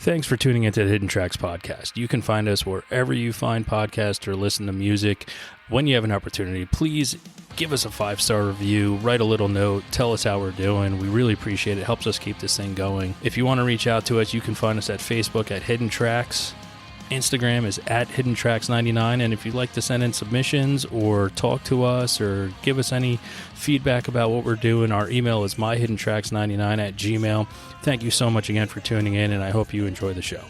Thanks for tuning into the Hidden Tracks podcast. You can find us wherever you find podcasts or listen to music. When you have an opportunity, please give us a 5-star review, write a little note, tell us how we're doing. We really appreciate it. It helps us keep this thing going. If you want to reach out to us, you can find us at Facebook at Hidden Tracks. Instagram is at HiddenTracks99, and if you'd like to send in submissions or talk to us or give us any feedback about what we're doing, our email is myhiddentracks99@gmail.com. Thank you so much again for tuning in, and I hope you enjoy the show.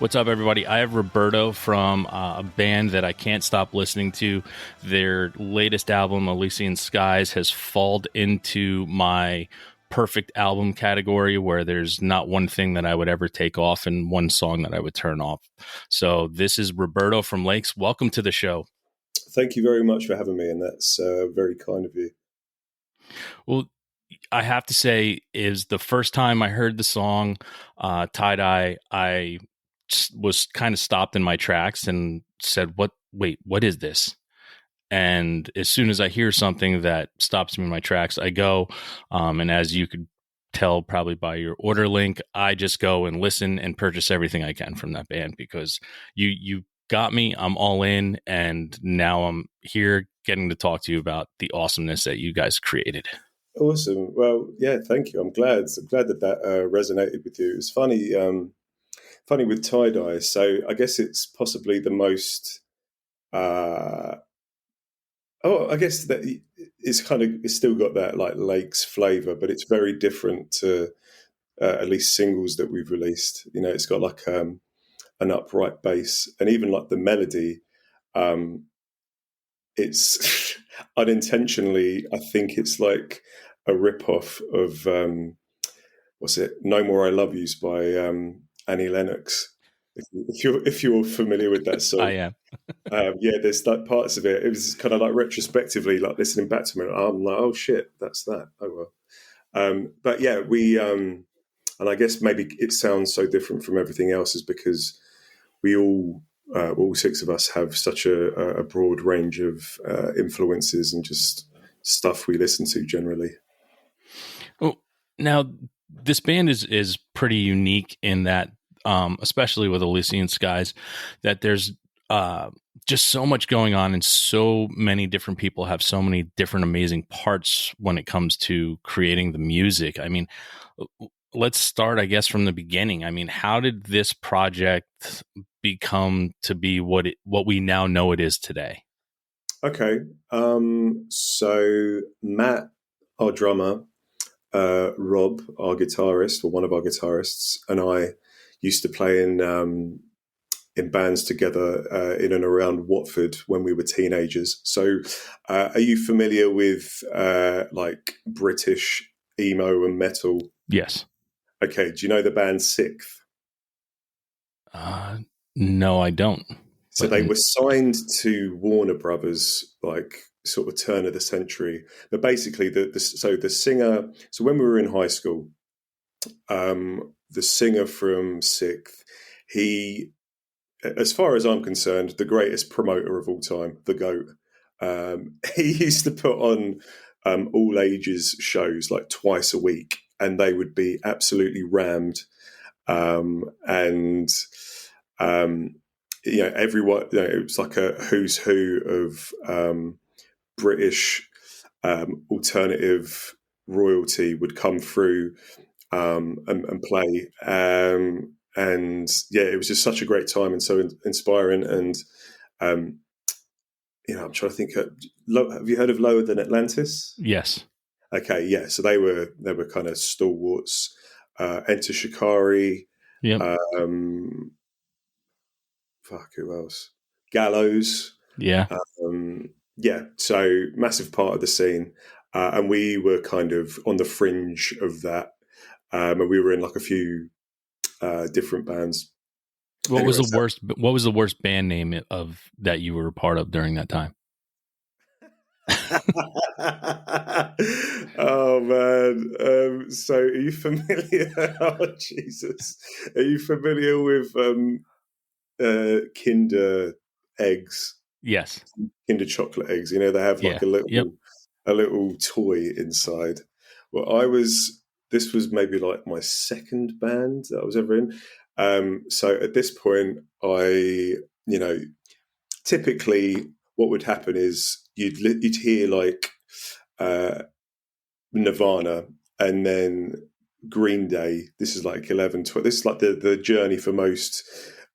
What's up, everybody? I have Roberto from a band that I can't stop listening to. Their latest album, Elysian Skies, has fallen into my perfect album category where there's not one thing that I would ever take off and one song that I would turn off. So this is Roberto from Lakes. Welcome to the show. Thank you very much for having me, and that's very kind of you. Well, I have to say, is the first time I heard the song Tie-Dye, I was kind of stopped in my tracks and said, what is this? And as soon as I hear something that stops me in my tracks, I go, and as you could tell probably by your order link, I just go and listen and purchase everything I can from that band because you got me. I'm all in, and now I'm here getting to talk to you about the awesomeness that you guys created. Awesome. Well, yeah, thank you. I'm glad that resonated with you. It's funny with Tie-Dye. So I guess it's possibly the most. I guess that it's still got that like Lakes flavor, but it's very different to at least singles that we've released. You know, it's got like an upright bass, and even like the melody. It's unintentionally, I think it's like a rip-off of what's it? "No More I Love Yous" by Annie Lennox. If you're familiar with that song, I am. Yeah, there's like parts of it. It was kind of like retrospectively, like listening back to me. I'm like, oh shit, that's that. Oh well. But yeah, we and I guess maybe it sounds so different from everything else is because we all six of us have such a broad range of influences and just stuff we listen to generally. Oh, now this band is pretty unique in that, especially with Elysian Skies, that there's just so much going on and so many different people have so many different amazing parts when it comes to creating the music. I mean, let's start, I guess, from the beginning. I mean, how did this project become to be what we now know it is today? Okay. So Matt, our drummer, Rob, our guitarist, or one of our guitarists, and I used to play in bands together in and around Watford when we were teenagers. So, are you familiar with like British emo and metal? Yes. Okay. Do you know the band Sixth? No, I don't. So they were signed to Warner Brothers, like sort of turn of the century. But basically, the singer. So when we were in high school, the singer from Sixth, he, as far as I'm concerned, the greatest promoter of all time, the GOAT. He used to put on all ages shows like twice a week, and they would be absolutely rammed. And everyone, it was like a who's who of British alternative royalty would come through and play. And yeah, it was just such a great time and so inspiring. And I'm trying to think. Have you heard of Lower Than Atlantis? Yes. Okay, yeah. So they were kind of stalwarts. Enter Shikari. Yeah. Who else? Gallows. Yeah. Yeah. So massive part of the scene, and we were kind of on the fringe of that. And we were in like a few different bands. What was the worst band name of that you were a part of during that time? Oh man! So are you familiar? Oh Jesus! Are you familiar with Kinder eggs? Yes. Kinder chocolate eggs. You know they have like a little toy inside. Well, this was maybe like my second band that I was ever in. So at this point, typically what would happen is you'd hear like Nirvana and then Green Day. This is like 11, 12. This is like the journey for most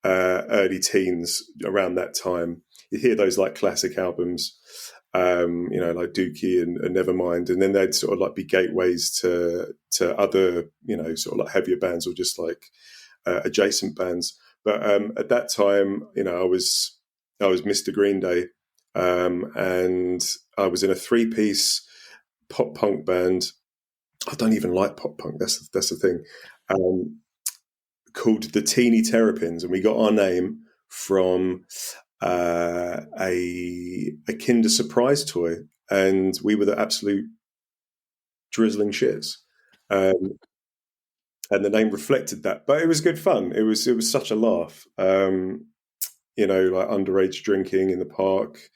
early teens around that time. You hear those like classic albums, like Dookie and Nevermind, and then they'd sort of like be gateways to other, sort of like heavier bands or just like adjacent bands. But at that time, I was Mr. Green Day, and I was in a 3-piece pop punk band. I don't even like pop punk. That's the thing. Called the Teeny Terrapins, and we got our name from a Kinder Surprise toy, and we were the absolute drizzling shits. And the name reflected that, but it was good fun. It was such a laugh. Like underage drinking in the park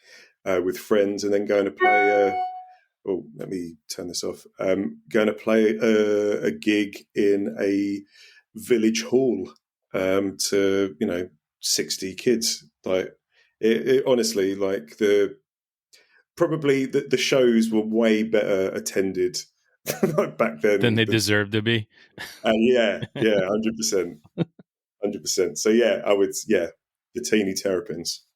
with friends, and then going to play. Let me turn this off. Going to play a gig in a village hall to 60 kids. Like it honestly, like probably the shows were way better attended like back then than they deserve to be. Yeah, 100%. 100%. So the Teeny Terrapins.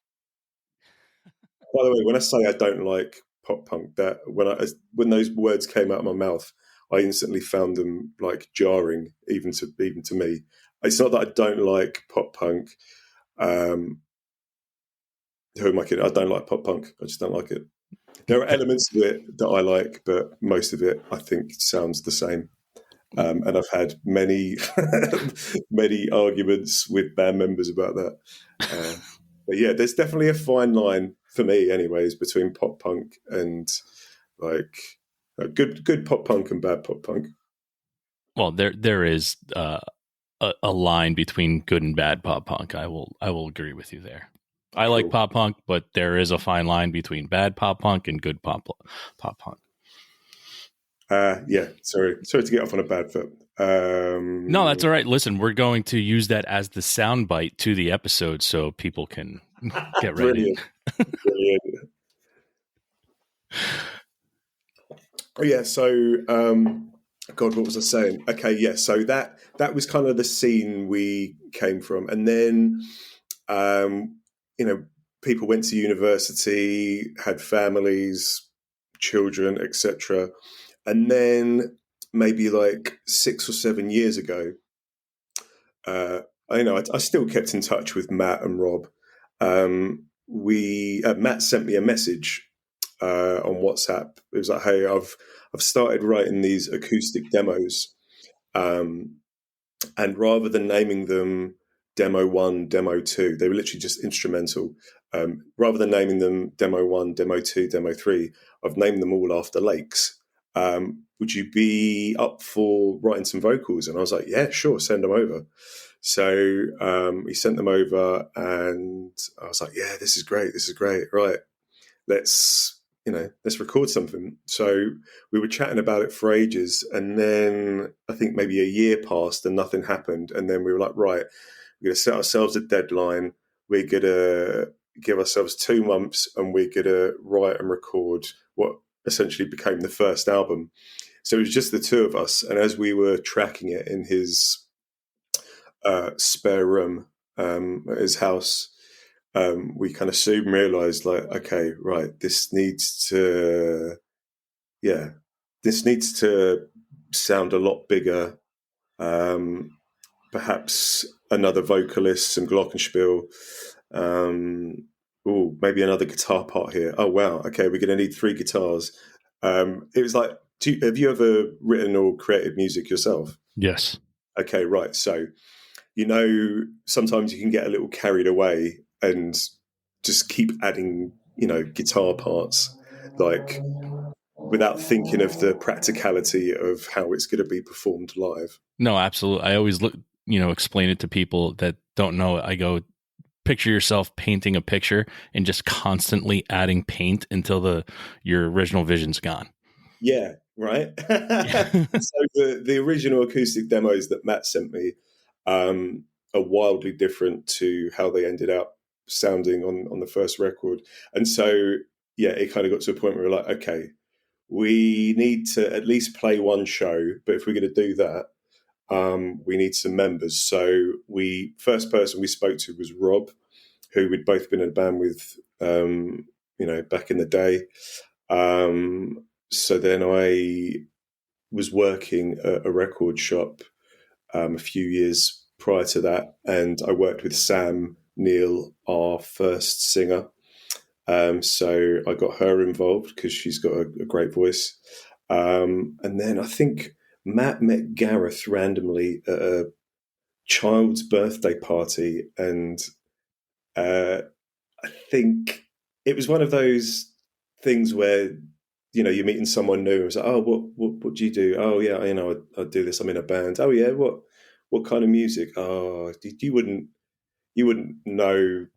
By the way, when I say I don't like pop punk, that when those words came out of my mouth, I instantly found them like jarring, even to me. It's not that I don't like pop punk. Who am I kidding? I don't like pop punk. I just don't like it. There are elements of it that I like, but most of it I think sounds the same. And I've had many, many arguments with band members about that. But yeah, there's definitely a fine line for me, anyways, between pop punk and like good pop punk and bad pop punk. Well, there is a line between good and bad pop punk. I will agree with you there. I like pop punk, but there is a fine line between bad pop punk and good pop punk. Sorry to get off on a bad foot. No, that's all right. Listen, we're going to use that as the soundbite to the episode so people can get ready. Brilliant. Yeah, so God, what was I saying? Okay, yeah, so that was kind of the scene we came from. And then people went to university, had families, children, etc. And then maybe like 6 or 7 years ago, I still kept in touch with Matt and Rob. Matt sent me a message on WhatsApp. It was like, "Hey, I've started writing these acoustic demos, and rather than naming them Demo 1, Demo 2, they were literally just instrumental. Rather than naming them Demo 1, Demo 2, Demo 3, I've named them all after lakes. Would you be up for writing some vocals?" And I was like, "Yeah, sure, send them over." So he sent them over, and I was like, "Yeah, this is great. Right, let's record something." So we were chatting about it for ages, and then I think maybe a year passed and nothing happened. And then we were like, "Right, we're going to set ourselves a deadline. We're going to give ourselves 2 months, and we're going to write and record what essentially became the first album." So it was just the two of us, and as we were tracking it in his spare room at his house, we kind of soon realized, like, okay, right, this needs to sound a lot bigger. Perhaps another vocalist, some glockenspiel, maybe another guitar part here. Oh wow, okay, we're going to need 3 guitars. It was like, have you ever written or created music yourself? Yes. Okay, right. So, sometimes you can get a little carried away and just keep adding, guitar parts, like without thinking of the practicality of how it's going to be performed live. No, absolutely. I always explain it to people that don't know it. I go, picture yourself painting a picture and just constantly adding paint until your original vision's gone. Yeah, right. So the original acoustic demos that Matt sent me are wildly different to how they ended up sounding on the first record. And so, yeah, it kind of got to a point where we're like, okay, we need to at least play one show, but if we're going to do that, we need some members. So first person we spoke to was Rob, who we'd both been in a band with, back in the day. So then I was working at a record shop a few years prior to that, and I worked with Sam Neill, our first singer. So I got her involved because she's got a great voice. And then I think Matt met Gareth randomly at a child's birthday party, and I think it was one of those things where you're meeting someone new. And it's like, oh, what do you do? Oh, yeah, I do this. I'm in a band. Oh, yeah, what kind of music? Oh, you wouldn't know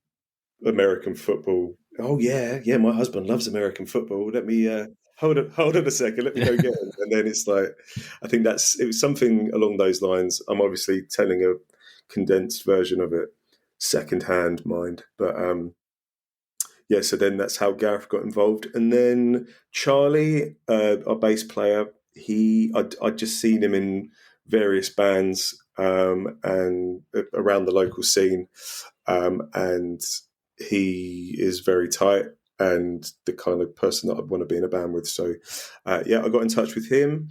American football. Oh, yeah, my husband loves American football. Let me hold on a second. Let me go get him. And then it's like, I think it was something along those lines. I'm obviously telling a condensed version of it, secondhand, mind, but yeah, so then that's how Gareth got involved. And then Charlie, our bass player, I'd just seen him in various bands and around the local scene. And he is very tight and the kind of person that I'd want to be in a band with. So, yeah, I got in touch with him.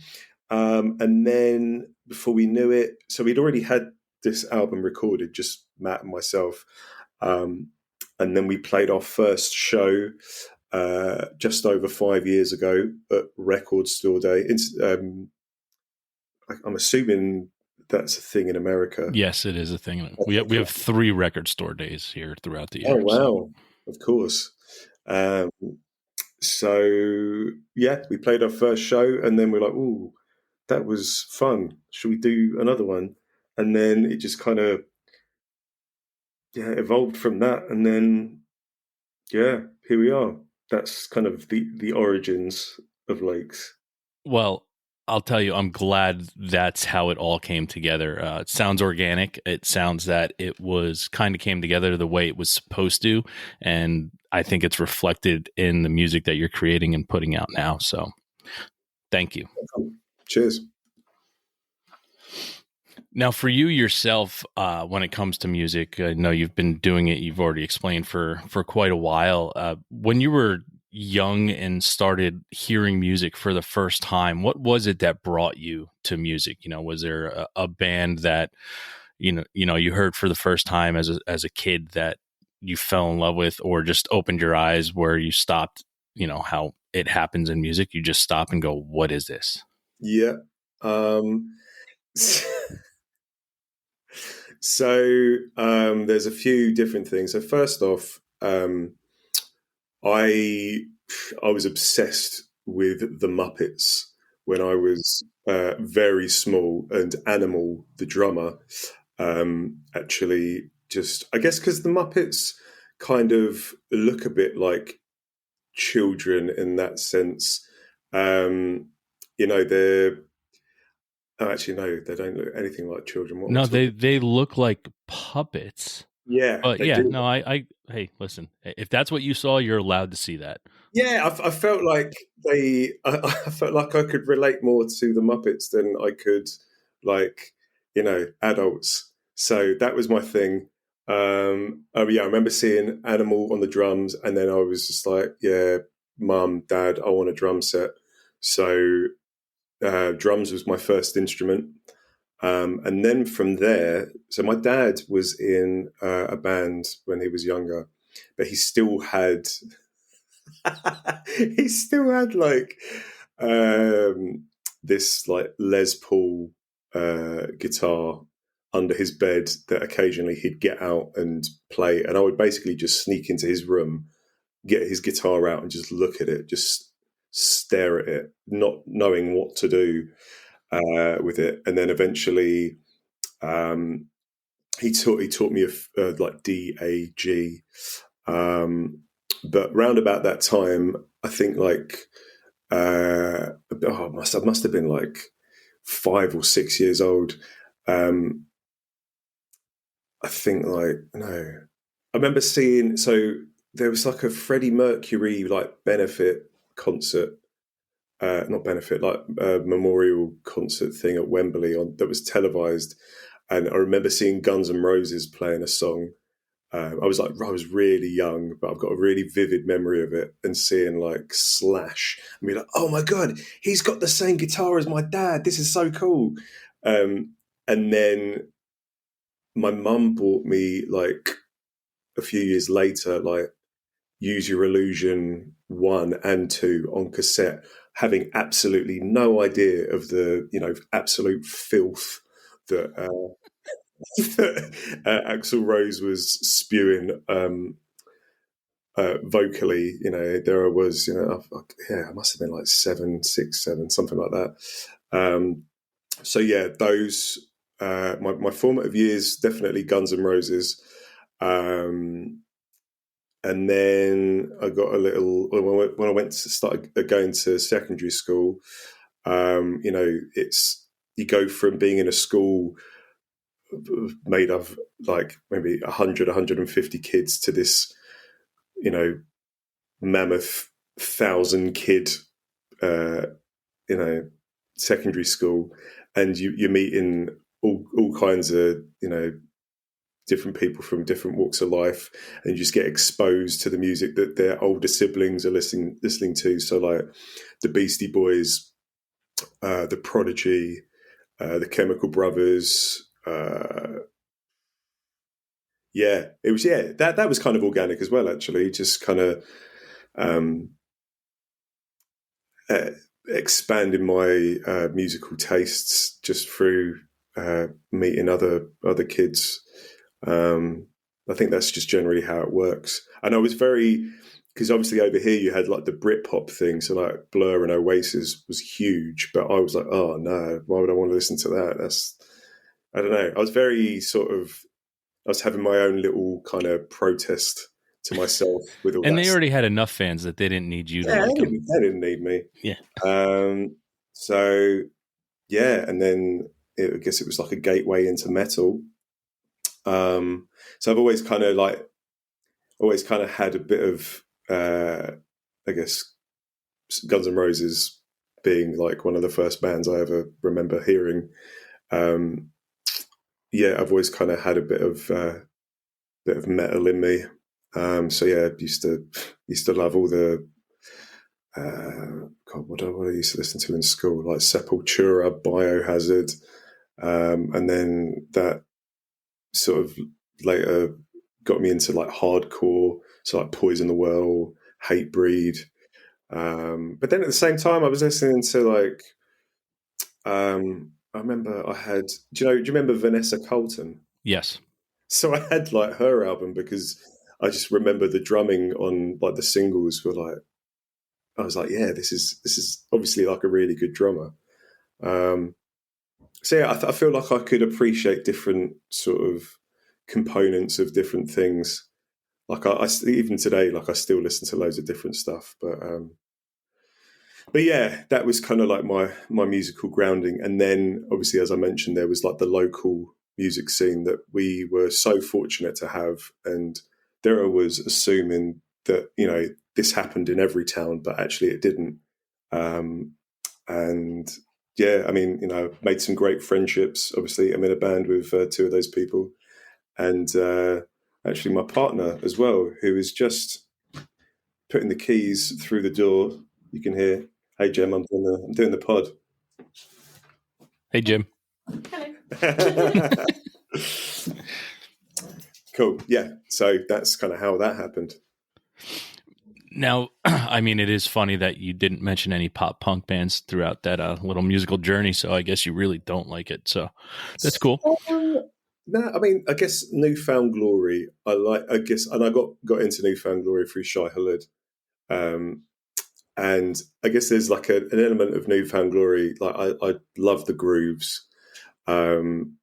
And then before we knew it, so we'd already had this album recorded, just Matt and myself. And then we played our first show just over 5 years ago at Record Store Day. I'm assuming that's a thing in America. Yes, it is a thing. We have 3 record store days here throughout the year. Oh, wow. So. Of course. So, yeah, we played our first show and then we're like, ooh, that was fun. Should we do another one? And then it just kind of evolved from that. And then, yeah, here we are. That's kind of the origins of Lakes. Well, I'll tell you, I'm glad that's how it all came together. It sounds organic. It sounds that it was kind of came together the way it was supposed to. And I think it's reflected in the music that you're creating and putting out now. So thank you. Cheers. Now, for you yourself, when it comes to music, I know you've been doing it. You've already explained for quite a while. When you were young and started hearing music for the first time, what was it that brought you to music? Was there a band that you heard for the first time as a kid that you fell in love with, or just opened your eyes where you stopped? How it happens in music, you just stop and go, "What is this?" Yeah. So there's a few different things. So first off, I was obsessed with the Muppets when I was very small, and Animal, the drummer, actually just, I guess because the Muppets kind of look a bit like children in that sense. They're actually, no, they don't look anything like children. No, they look like puppets. Yeah, but yeah, do. No, I hey, listen, if that's what you saw, you're allowed to see that. Yeah, I felt like I felt like I could relate more to the Muppets than I could, adults. So that was my thing. I remember seeing Animal on the drums, and then I was just like, yeah, Mum, Dad, I want a drum set. So drums was my first instrument. And then from there, so my dad was in a band when he was younger, but he still had this like Les Paul guitar under his bed that occasionally he'd get out and play, and I would basically just sneak into his room, get his guitar out and just look at it, just stare at it, not knowing what to do with it. And then eventually he taught me like D, A, G, but round about that time, I think I must have been like 5 or 6 years old. I think I remember seeing, so there was like a Freddie Mercury like benefit concert, not benefit, like memorial concert thing at Wembley that was televised, and I remember seeing Guns N' Roses playing a song. I was really young, but I've got a really vivid memory of it, and seeing like Slash and be like, oh my God, he's got the same guitar as my dad. This is so cool. And then my mum bought me like a few years later, like Use Your Illusion 1 and 2 on cassette, having absolutely no idea of the, absolute filth that, that Axl Rose was spewing vocally. There I was, I must have been like 7, 6, 7, something like that. So yeah, those, my formative years, definitely Guns N' Roses. And then I got a little, when I went to start going to secondary school, you go from being in a school made of like maybe 100, 150 kids to this, mammoth 1,000 kid, secondary school. And you're meeting all kinds of, different people from different walks of life, and you just get exposed to the music that their older siblings are listening to. So like the Beastie Boys, the Prodigy, the Chemical Brothers. That was kind of organic as well, actually. Just kind of expanding my musical tastes just through meeting other kids. I think that's just generally how it works. And I was because obviously over here you had like the Britpop thing, so like Blur and Oasis was huge, but I was like, oh no, why would I want to listen to that? I don't know. I was I was having my own little kind of protest to myself with all that. And they already had enough fans that they didn't need you to like them. They didn't need me. Yeah. So yeah, and then I guess it was like a gateway into metal. So I've always kind of had a bit of, I guess, Guns N' Roses being like one of the first bands I ever remember hearing. I've always kind of had a bit of metal in me. So yeah, I used to love all the, what I used to listen to in school, like Sepultura, Biohazard, and then that sort of later got me into like hardcore, so like Poison the Well, Hatebreed. But then at the same time, I was listening to like, I remember I had. Do you remember Vanessa Colton? Yes. So I had like her album because I just remember the drumming on like the singles were like, I was like, yeah, this is obviously like a really good drummer. So yeah, I feel like I could appreciate different sort of components of different things. Like I even today, like I still listen to loads of different stuff, but yeah, that was kind of like my musical grounding. And then obviously, as I mentioned, there was like the local music scene that we were so fortunate to have. And there I was assuming that, this happened in every town, but actually it didn't. And yeah, I mean, made some great friendships. Obviously, I'm in a band with two of those people. And actually my partner as well, who is just putting the keys through the door. You can hear, hey, Jem, I'm doing the pod. Hey, Jim. Hello. Cool. Yeah. So that's kind of how that happened. Now, I mean, it is funny that you didn't mention any pop punk bands throughout that little musical journey. So I guess you really don't like it. So that's cool. No, I mean, I guess Newfound Glory. And I got into Newfound Glory through Shai Hulud. And I guess there's like an element of Newfound Glory. Like I love the grooves. I don't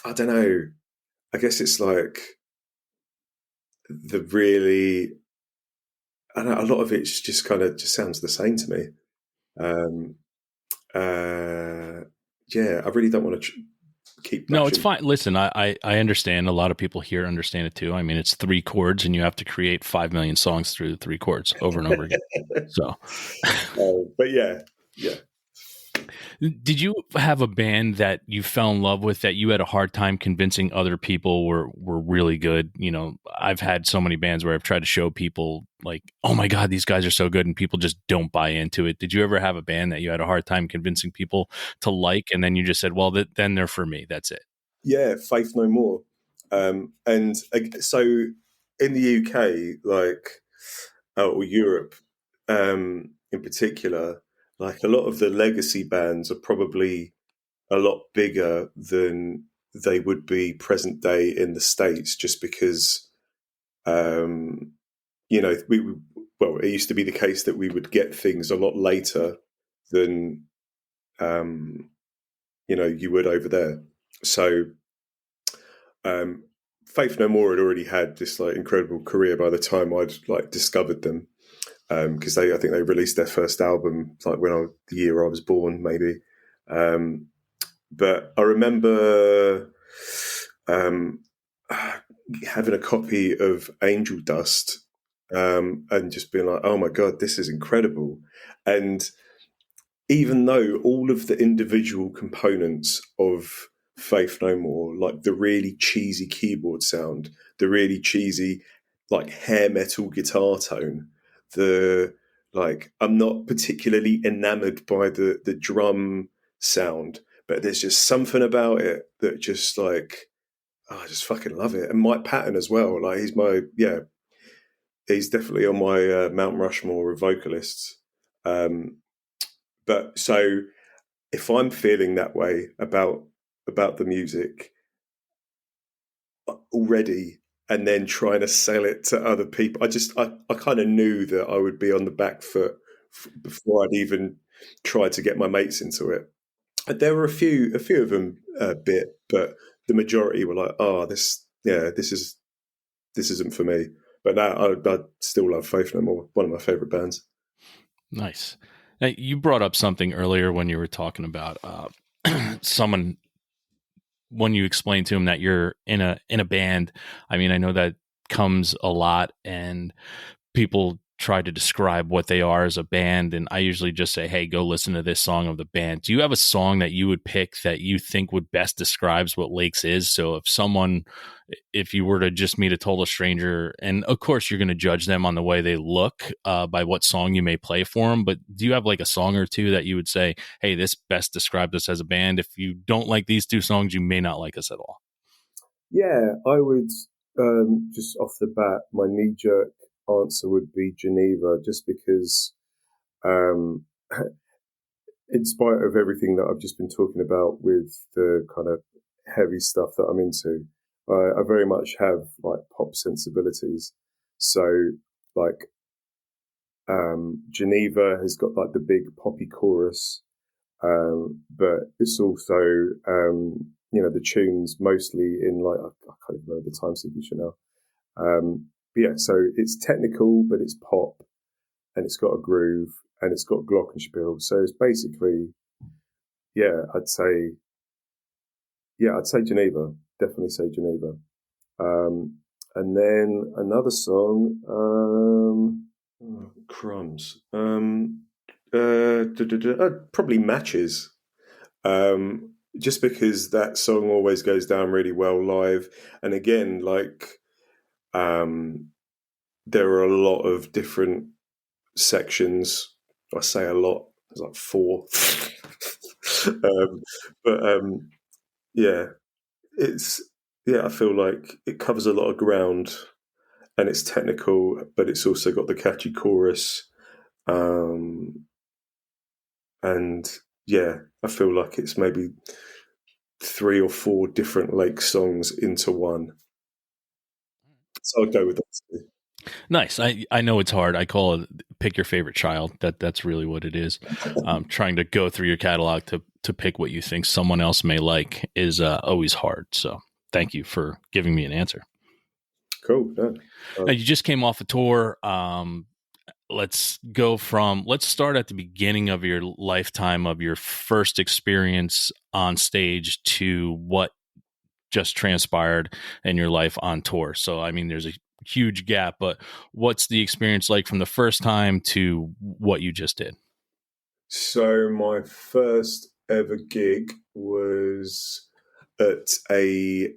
know. I guess it's like the really. I don't know, a lot of it just kind of just sounds the same to me. I really don't want to keep. No, it's fine. Listen, I understand. A lot of people here understand it too. I mean, it's 3 chords, and you have to create 5 million songs through 3 chords over and over again. So, but yeah. Did you have a band that you fell in love with that you had a hard time convincing other people were really good? I've had so many bands where I've tried to show people like, oh my God, these guys are so good, and people just don't buy into it. Did you ever have a band that you had a hard time convincing people to like, and then you just said, well, then they're for me. That's it. Yeah, Faith No More. And so in the UK, or Europe in particular, like a lot of the legacy bands are probably a lot bigger than they would be present day in the States, just because, it used to be the case that we would get things a lot later than, you would over there. So, Faith No More had already had this like incredible career by the time I'd like discovered them, because I think they released their first album like the year I was born, maybe. But I remember having a copy of Angel Dust, and just being like, "Oh my god, this is incredible!" And even though all of the individual components of Faith No More, like the really cheesy keyboard sound, the really cheesy like hair metal guitar tone, I'm not particularly enamored by the drum sound, but there's just something about it that just like, I just fucking love it. And Mike Patton as well, like he's definitely on my Mount Rushmore of vocalists. But so if I'm feeling that way about the music already, and then trying to sell it to other people, I kind of knew that I would be on the back foot before I'd even tried to get my mates into it. There were a few of them a bit, but the majority were like, "Oh, this isn't for me." But now I still love Faith No More, one of my favorite bands. Nice. Now, you brought up something earlier when you were talking about someone, when you explained to him that you're in a band. I mean, I know that comes a lot, and people try to describe what they are as a band, and I usually just say, "Hey, go listen to this song of the band." Do you have a song that you would pick that you think would best describes what Lakes is? So if you were to just meet a total stranger, and of course you're going to judge them on the way they look, by what song you may play for them, but do you have like a song or two that you would say, "Hey, this best describes us as a band. If you don't like these two songs, you may not like us at all"? Yeah, I would, just off the bat, my knee-jerk answer would be Geneva, just because, in spite of everything that I've just been talking about with the kind of heavy stuff that I'm into, I very much have like pop sensibilities. So like, Geneva has got like the big poppy chorus, but it's also, the tunes mostly in like, I can't even remember the time signature now. But yeah, so it's technical, but it's pop, and it's got a groove, and it's got glockenspiel. So it's basically, I'd say Geneva. Definitely say Geneva. And then another song, crumbs. Probably Matches. Just because that song always goes down really well live, and again, like, there are a lot of different sections. I say a lot. There's like 4. But I feel like it covers a lot of ground, and it's technical, but it's also got the catchy chorus. And I feel like it's maybe 3 or 4 different Lake songs into one. So I'd go with that. Nice. I know it's hard. I call it pick your favorite child. That's really what it is. Trying to go through your catalog to pick what you think someone else may like is always hard. So thank you for giving me an answer. Cool. Yeah. Now, you just came off a tour. Let's start at the beginning of your lifetime, of your first experience on stage to what just transpired in your life on tour. So, I mean, there's a huge gap, but what's the experience like from the first time to what you just did? So my first ever gig was at I'm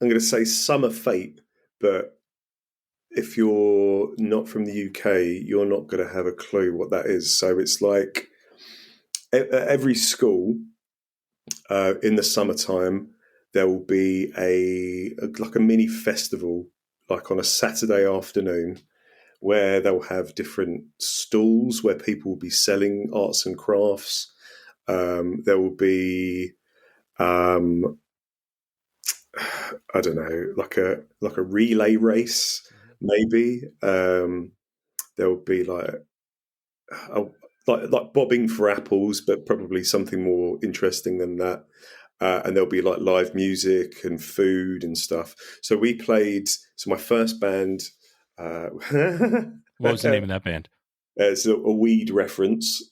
going to say Summer Fate, but if you're not from the UK, you're not going to have a clue what that is. So it's like at every school, in the summertime, there will be like a mini festival, like on a Saturday afternoon, where they'll have different stalls where people will be selling arts and crafts. There will be, I don't know, like a relay race, maybe. There will be like bobbing for apples, but probably something more interesting than that. And there'll be like live music and food and stuff. So we played. So my first band. What was the name of that band? It's a weed reference,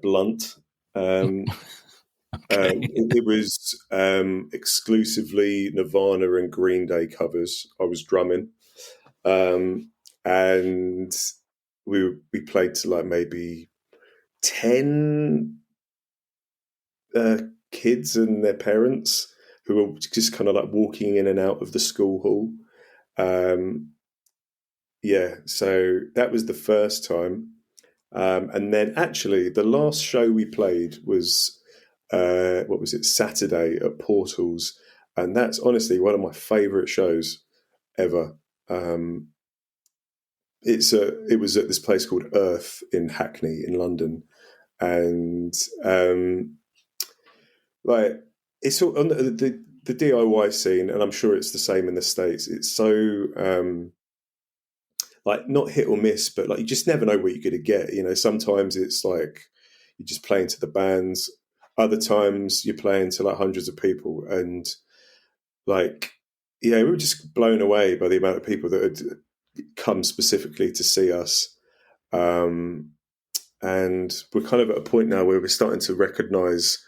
Blunt. Okay. It was exclusively Nirvana and Green Day covers. I was drumming, and we played to like maybe 10 kids and their parents who were just kind of like walking in and out of the school hall. So that was the first time. And then actually the last show we played was, Saturday at Portals. And that's honestly one of my favourite shows ever. It was at this place called Earth in Hackney in London. And like it's all on the DIY scene, and I'm sure it's the same in the States. It's so like not hit or miss, but like you just never know what you're going to get. You know, sometimes it's like you're just playing to the bands. Other times you're playing to like hundreds of people, and like we were just blown away by the amount of people that had come specifically to see us. And we're kind of at a point now where we're starting to recognize,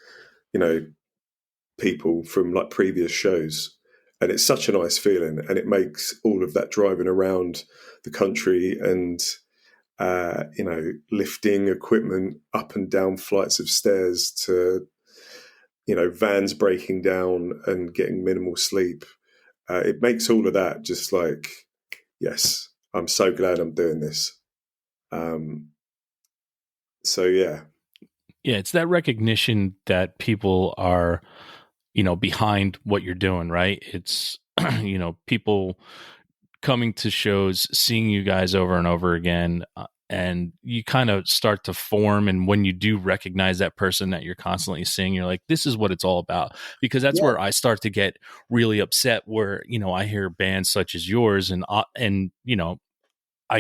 people from like previous shows. And it's such a nice feeling. And it makes all of that driving around the country and, lifting equipment up and down flights of stairs to, vans breaking down and getting minimal sleep. It makes all of that just like, yes, I'm so glad I'm doing this. Yeah, it's that recognition that people are, behind what you're doing, right? It's, people coming to shows, seeing you guys over and over again, and you kind of start to form. And when you do recognize that person that you're constantly seeing, you're like, this is what it's all about. Because that's where I start to get really upset where, I hear bands such as yours and I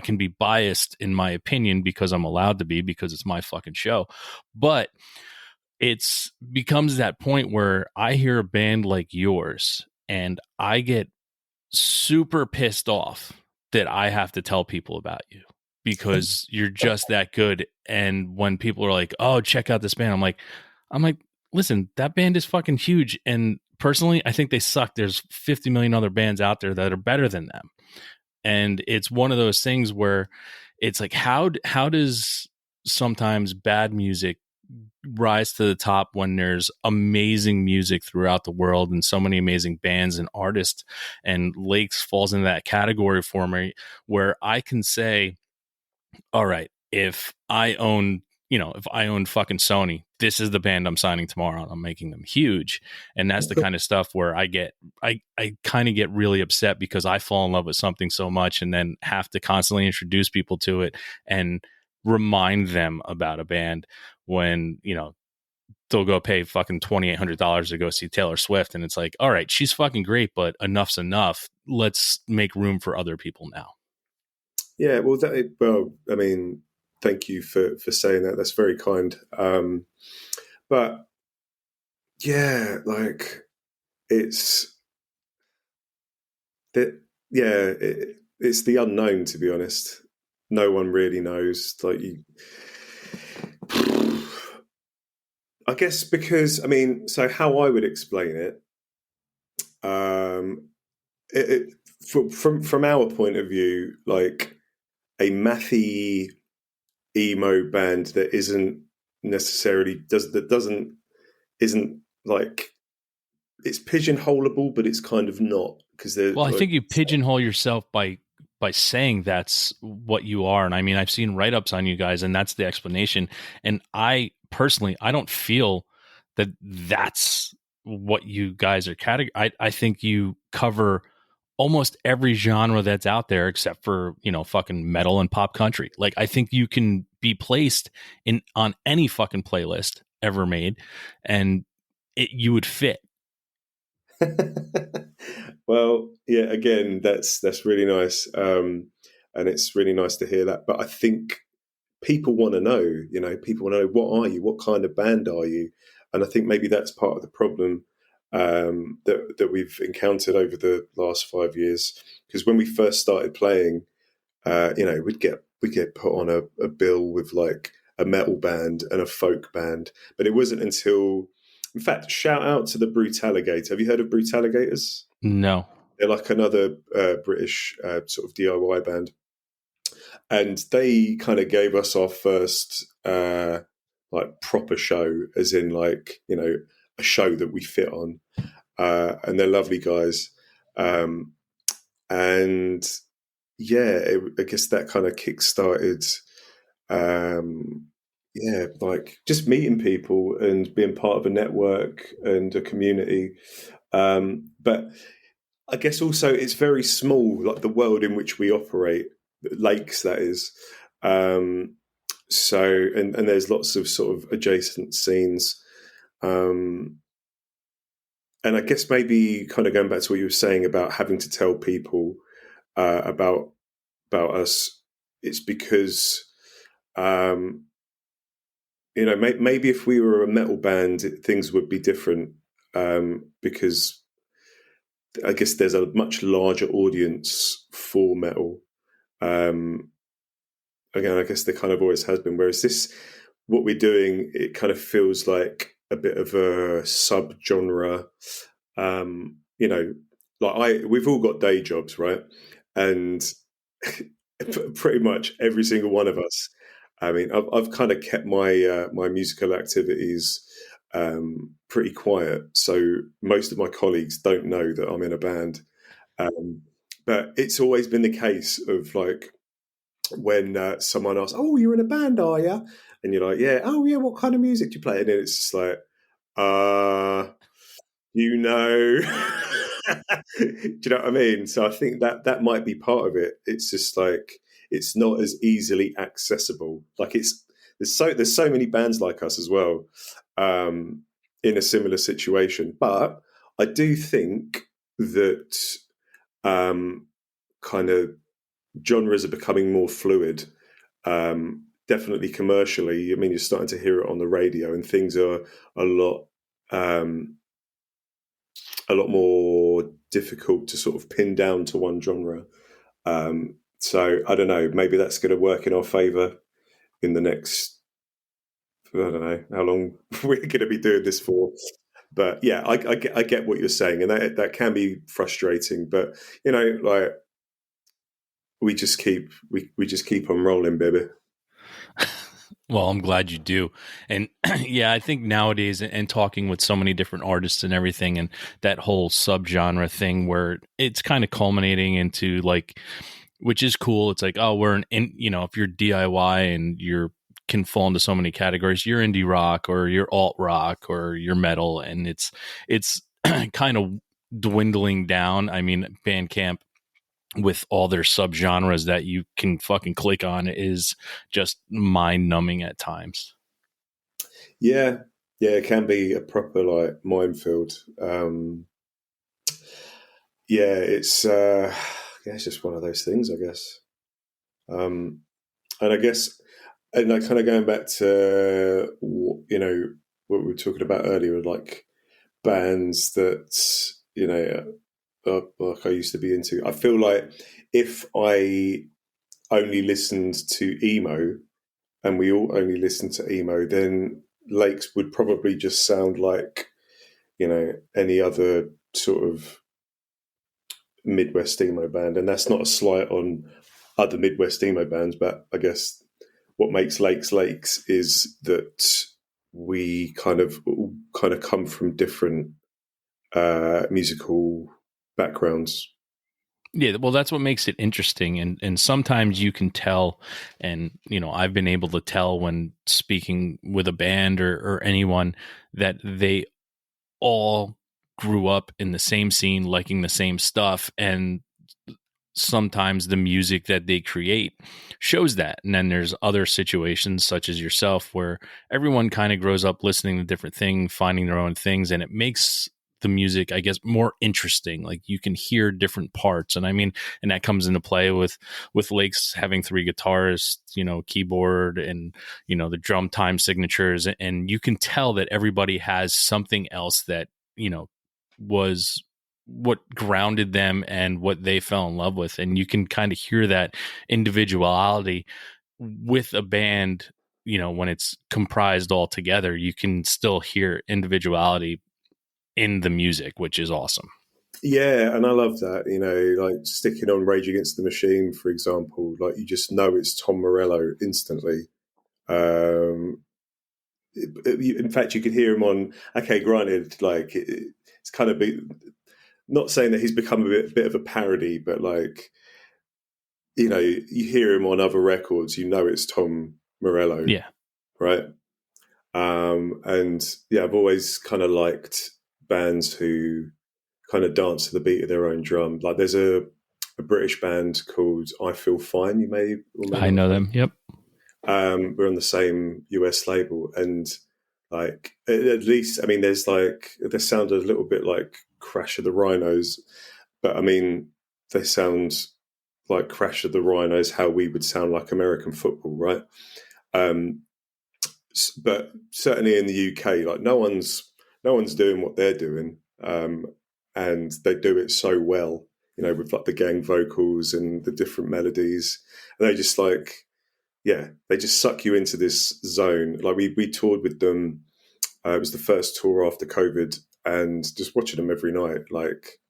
can be biased in my opinion because I'm allowed to be, because it's my fucking show. But it's becomes that point where I hear a band like yours and I get super pissed off that I have to tell people about you because you're just that good. And when people are like, oh, check out this band, I'm like, listen, that band is fucking huge. And personally, I think they suck. There's 50 million other bands out there that are better than them. And it's one of those things where it's like, how does sometimes bad music rise to the top when there's amazing music throughout the world and so many amazing bands and artists? And Lakes falls into that category for me, where I can say, all right, if I own fucking Sony, this is the band I'm signing tomorrow and I'm making them huge. And that's the kind of stuff where I kind of get really upset because I fall in love with something so much and then have to constantly introduce people to it and remind them about a band when, they'll go pay fucking $2,800 to go see Taylor Swift. And it's like, all right, she's fucking great, but enough's enough. Let's make room for other people now. Yeah, well, I mean, thank you for saying that. That's very kind. But yeah, like it's that. Yeah, it's the unknown, to be honest. No one really knows. Like you, I guess because so how I would explain it, from our point of view, like a mathy emo band that isn't necessarily isn't like, it's pigeonholable, but it's kind of not, because I think you pigeonhole yourself by saying that's what you are. And I mean, I've seen write-ups on you guys and that's the explanation. And I personally, I don't feel that that's what you guys are I think you cover almost every genre that's out there except for, fucking metal and pop country. Like, I think you can be placed on any fucking playlist ever made, and you would fit. Well, yeah, again, that's really nice. And it's really nice to hear that. But I think people want to know, people want to know, what are you? What kind of band are you? And I think maybe that's part of the problem that we've encountered over the last 5 years. Because when we first started playing, we'd get put on a bill with like a metal band and a folk band. But it wasn't until, in fact, shout out to the Brutaligator. Have you heard of Brutaligators? No. They're like another British sort of DIY band. And they kind of gave us our first like proper show, as in like, a show that we fit on. And they're lovely guys. And yeah, I guess that kind of kick-started, like just meeting people and being part of a network and a community. But I guess also it's very small, like the world in which we operate, lakes, that is. So, and there's lots of sort of adjacent scenes. And I guess maybe kind of going back to what you were saying about having to tell people about us, it's because, maybe if we were a metal band, things would be different, because I guess there's a much larger audience for metal. Again, I guess there kind of always has been. Whereas what we're doing, it kind of feels like a bit of a subgenre. We've all got day jobs, right? And pretty much every single one of us. I mean, I've kind of kept my my musical activities pretty quiet, so most of my colleagues don't know that I'm in a band. But it's always been the case of like when someone asks, "Oh, you're in a band, are you?" And you're like, "Yeah." "Oh, yeah. What kind of music do you play?" And then it's just like, you know. Do you know what I mean? So I think that might be part of it. It's just like it's not as easily accessible. Like there's so many bands like us as well, in a similar situation. But I do think that kind of genres are becoming more fluid. Definitely commercially. I mean, you're starting to hear it on the radio, and things are a lot more difficult to sort of pin down to one genre. So I don't know, maybe that's going to work in our favour in the next, I don't know how long we're going to be doing this for. But yeah, I get what you're saying, and that can be frustrating. But like we just keep on rolling, baby. Well, I'm glad you do. And yeah, I think nowadays, and talking with so many different artists and everything, and that whole subgenre thing where it's kind of culminating into like, which is cool. It's like, oh, if you're DIY and you can fall into so many categories, you're indie rock or you're alt rock or you're metal. And it's kind of dwindling down. I mean, Bandcamp, with all their subgenres that you can fucking click on, is just mind numbing at times. Yeah, it can be a proper like minefield. It's just one of those things, I guess. And I guess, and like kind of going back to what we were talking about earlier, like bands that like I used to be into. I feel like if I only listened to emo, and we all only listened to emo, then Lakes would probably just sound like any other sort of Midwest emo band. And that's not a slight on other Midwest emo bands, but I guess what makes Lakes is that we kind of come from different musical backgrounds. Yeah, well, that's what makes it interesting, and sometimes you can tell, and I've been able to tell when speaking with a band or anyone, that they all grew up in the same scene, liking the same stuff, and sometimes the music that they create shows that. And then there's other situations such as yourself where everyone kind of grows up listening to different things, finding their own things, and it makes the music, I guess, more interesting. Like you can hear different parts. And I mean, and that comes into play with Lake's having 3 guitars, keyboard and, the drum time signatures. And you can tell that everybody has something else that, was what grounded them and what they fell in love with. And you can kind of hear that individuality with a band, when it's comprised all together, you can still hear individuality in the music, which is awesome. Yeah, and I love that, like sticking on Rage Against the Machine, for example, like you just know it's Tom Morello instantly. In fact, you could hear him on, okay, granted, like it's kind of not saying that he's become a bit of a parody, but like, you hear him on other records, it's Tom Morello. Yeah. Right. And yeah, I've always kind of liked bands who kind of dance to the beat of their own drum. Like there's a British band called I Feel Fine. You may I know them. Yep. We're on the same US label, and like at least, I mean, there's like they sound a little bit like Crash of the Rhinos, but I mean, they sound like Crash of the Rhinos, how we would sound like American football, right? But certainly in the UK, like no one's doing what they're doing, and they do it so well, with like the gang vocals and the different melodies, and they just like, yeah, they just suck you into this zone. Like we toured with them. It was the first tour after COVID, and just watching them every night, like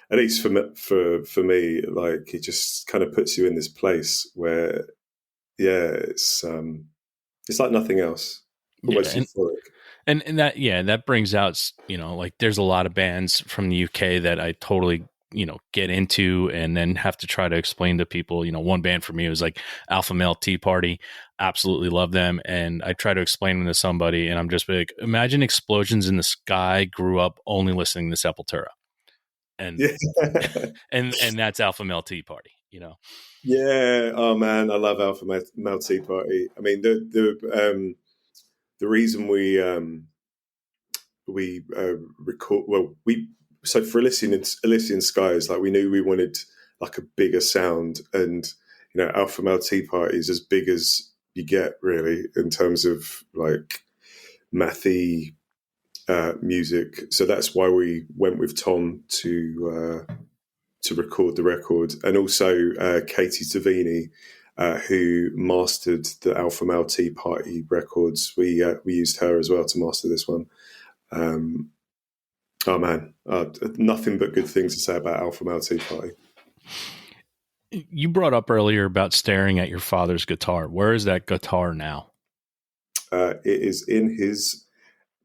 at least for me, like it just kind of puts you in this place where, yeah, it's like nothing else. Almost euphoric. And that, yeah, that brings out, like there's a lot of bands from the UK that I totally, get into and then have to try to explain to people. One band for me was like Alpha Male Tea Party. Absolutely love them. And I try to explain them to somebody and I'm just like, imagine Explosions in the Sky grew up only listening to Sepultura. And, yeah. and that's Alpha Male Tea Party, Yeah. Oh man, I love Alpha Male Tea Party. I mean, the reason we record, so for Elysian Skies, like we knew we wanted like a bigger sound, and Alpha Male Tea Party is as big as you get really in terms of like mathy music. So that's why we went with Tom to record the record, and also Katie Savini, who mastered the Alpha Male Tea Party records. We used her as well to master this one. Oh man, nothing but good things to say about Alpha Male Tea Party. You brought up earlier about staring at your father's guitar. Where is that guitar now? It is in his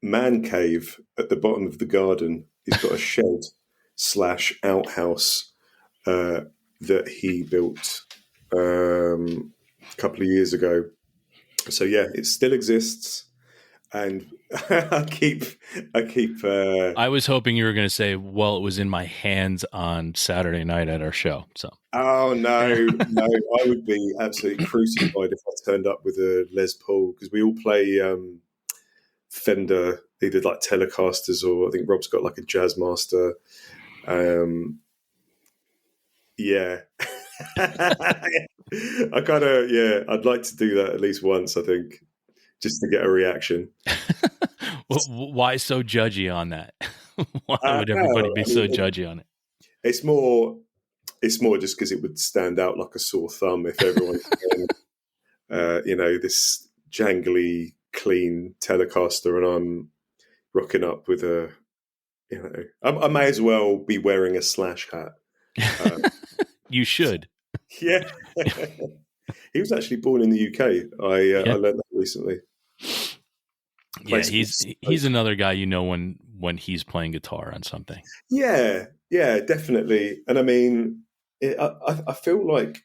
man cave at the bottom of the garden. He's got a shed/outhouse that he built a couple of years ago. So yeah, it still exists. And I was hoping you were going to say, well, it was in my hands on Saturday night at our show. So, oh no, I would be absolutely crucified if I turned up with a Les Paul, because we all play Fender, either like Telecasters or I think Rob's got like a Jazzmaster. Yeah. I kind of, yeah, I'd like to do that at least once, I think, just to get a reaction. Why so judgy on that? Why would everybody be so judgy on it? It's more just because it would stand out like a sore thumb if everyone's this jangly, clean Telecaster, and I'm rocking up with a, I may as well be wearing a Slash hat. You should. Yeah. He was actually born in the UK. I learned that recently. Yeah, he's another guy when he's playing guitar on something. Yeah, definitely. And I mean, I feel like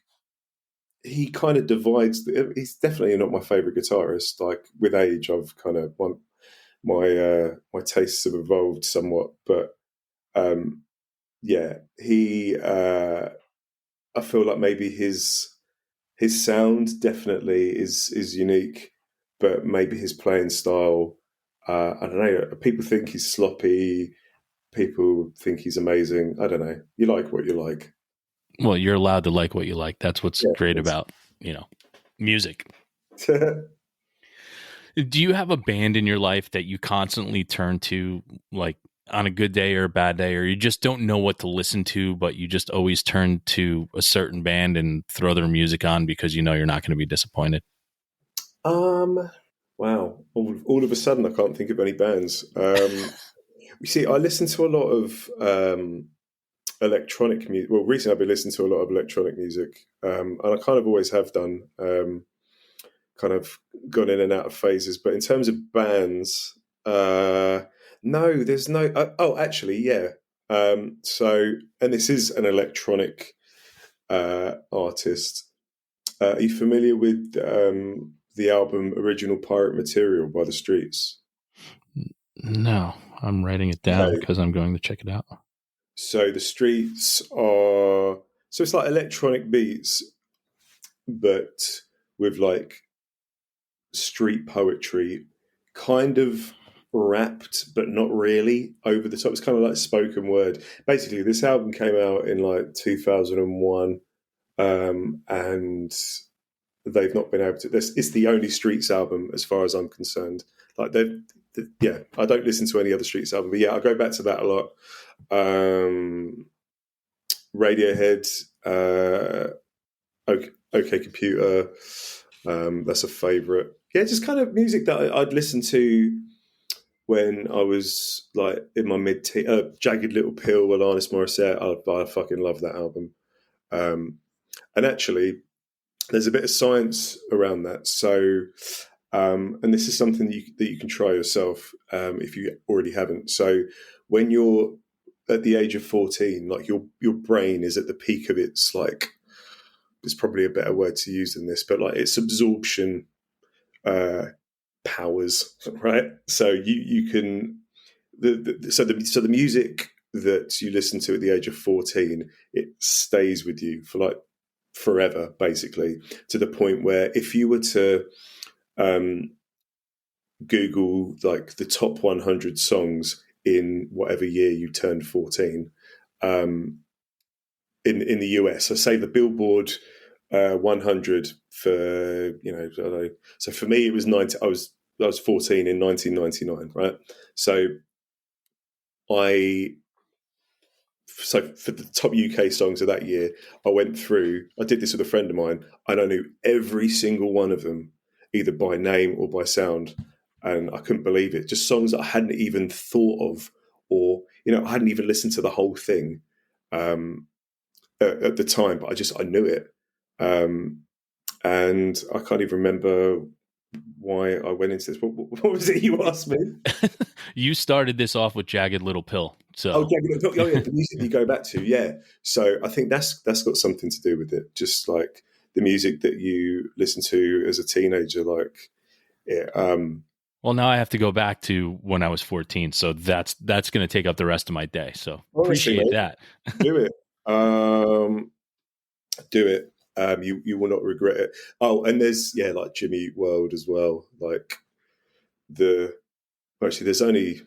he kind of divides. He's definitely not my favorite guitarist. Like with age, I've kind of my tastes have evolved somewhat. But Yeah, he. I feel like maybe his sound definitely is unique, but maybe his playing style. I don't know. People think he's sloppy. People think he's amazing. I don't know. You like what you like. Well, you're allowed to like what you like. That's what's Yeah, great about, music. it's- Do you have a band in your life that you constantly turn to, like on a good day or a bad day, or you just don't know what to listen to, but you just always turn to a certain band and throw their music on because you know you're not going to be disappointed? wow. All of a sudden, I can't think of any bands. You see, I listen to a lot of electronic music. Well, recently I've been listening to a lot of electronic music, and I kind of always have done. Kind of gone in and out of phases. But in terms of bands, no, there's no. Oh, actually, yeah. So, and this is an electronic artist. Are you familiar with the album Original Pirate Material by The Streets? No, I'm writing it down Okay. because I'm going to check it out. So The Streets are so it's like electronic beats, but with like street poetry, kind of rapped, but not really over the top. It's kind of like spoken word. Basically, this album came out in like 2001, and they've not been able to. It's the only Streets album, as far as I'm concerned. Like yeah, I don't listen to any other Streets album, but yeah, I go back to that a lot. Radiohead, OK Computer, that's a favourite. Yeah, just kind of music that I'd listen to when I was like in my mid-teen. Jagged Little Pill, Alanis Morissette. I fucking love that album. And actually, there's a bit of science around that. So, and this is something that you can try yourself if you already haven't. So, when you're at the age of 14, like your brain is at the peak of its like. There's probably a better word to use than this, but like its absorption powers, right? So you can so the music that you listen to at the age of 14, it stays with you for like forever, basically, to the point where if you were to Google like the top 100 songs in whatever year you turned 14, in the US, so say the Billboard 100 for I don't know. So for me, it was 90. I was 14 in 1999, right? So I for the top UK songs of that year, I went through. I did this with a friend of mine, and I knew every single one of them, either by name or by sound, and I couldn't believe it. Just songs that I hadn't even thought of, or I hadn't even listened to the whole thing at the time, but I knew it. And I can't even remember why I went into this. What was it you asked me? You started this off with Jagged Little Pill. So, Oh, yeah, the music you go back to, yeah. So I think that's got something to do with it. Just like the music that you listen to as a teenager, like, yeah. Well, now I have to go back to when I was 14. So that's going to take up the rest of my day. So Honestly, appreciate mate, that. do it. Do it. You will not regret it. Oh, and there's like Jimmy Eat World as well. Like there's only,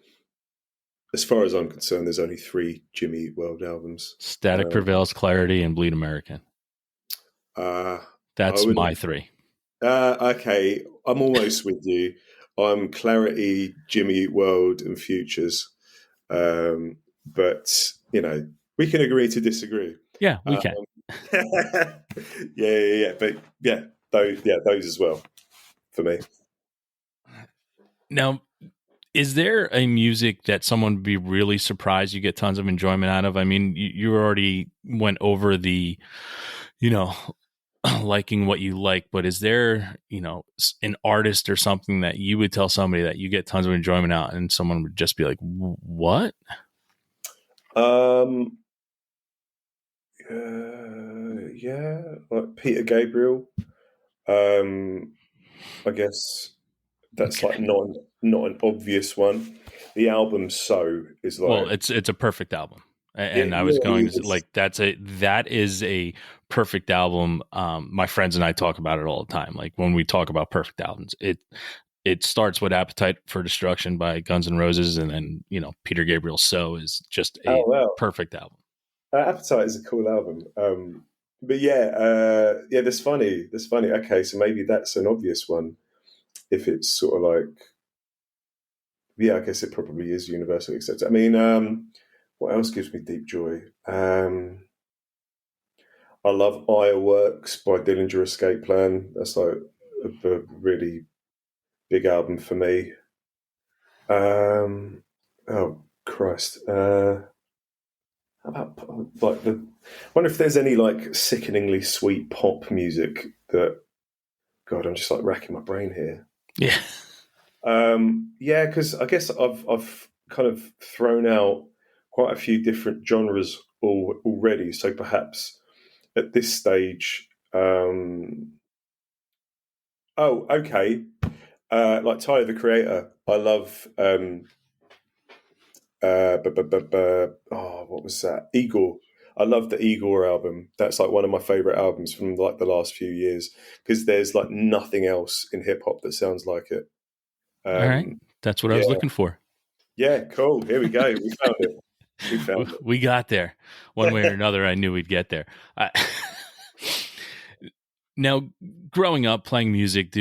as far as I'm concerned, there's only 3 Jimmy Eat World albums. Static Prevails, Clarity, and Bleed American. That's my 3. Okay, I'm almost with you. I'm Clarity, Jimmy Eat World, and Futures. But we can agree to disagree. Yeah, we can. yeah. But those as well for me. Now, is there a music that someone would be really surprised you get tons of enjoyment out of? I mean, you already went over the, liking what you like, but is there, an artist or something that you would tell somebody that you get tons of enjoyment out and someone would just be like, what? Yeah, like Peter Gabriel. I guess that's like not an obvious one. the album "So" is like, well, it's a perfect album. And it I was really going to say, is. like, that is a perfect album. My friends and I talk about it all the time. Like when we talk about perfect albums, it starts with Appetite for Destruction by Guns N' Roses, and then Peter Gabriel's "So" is just Oh a wow, perfect album. Appetite is a cool album. But yeah, that's funny. That's funny. Okay, so maybe that's an obvious one. If it's sort of like, yeah, I guess it probably is universally accepted. I mean, what else gives me deep joy? I love Ironworks by Dillinger Escape Plan. That's like a really big album for me. Oh Christ. How about like the? I wonder if there's any like sickeningly sweet pop music that. God, I'm just like racking my brain here. Yeah. Yeah, because I guess I've kind of thrown out quite a few different genres already. So perhaps at this stage, oh, okay, like Tyler the Creator. I love. What was that? Igor. I love the Igor album. That's like one of my favorite albums from like the last few years because there's like nothing else in hip hop that sounds like it. All right. That's what I Yeah, was looking for. yeah, cool. Here we go. We found it. We found it. We got there one way or another. I knew we'd get there. Now, growing up, playing music,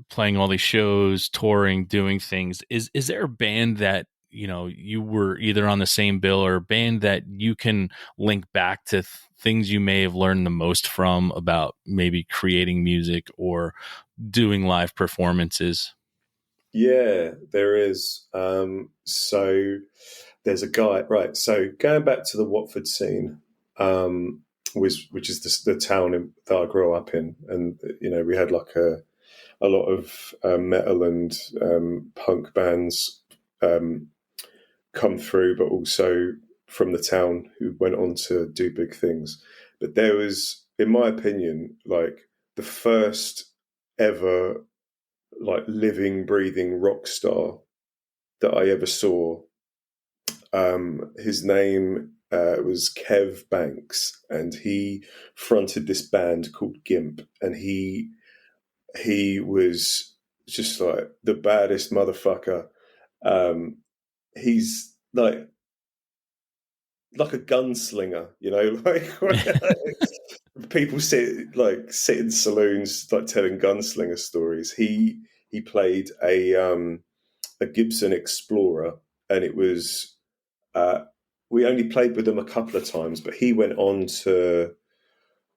playing all these shows, touring, doing things, is there a band that you were either on the same bill, or a band that you can link back to things you may have learned the most from about maybe creating music or doing live performances? Yeah, there is. So there's a guy, right? So going back to the Watford scene, which is the town that I grew up in, and we had like a lot of metal and punk bands come through, but also from the town who went on to do big things. But there was, in my opinion, like the first ever like living, breathing rock star that I ever saw. His name was Kev Banks, and he fronted this band called Gimp, and he was just like the baddest motherfucker. He's like a gunslinger, like people sit in saloons like telling gunslinger stories. He played a Gibson Explorer, and it was we only played with him a couple of times, but he went on to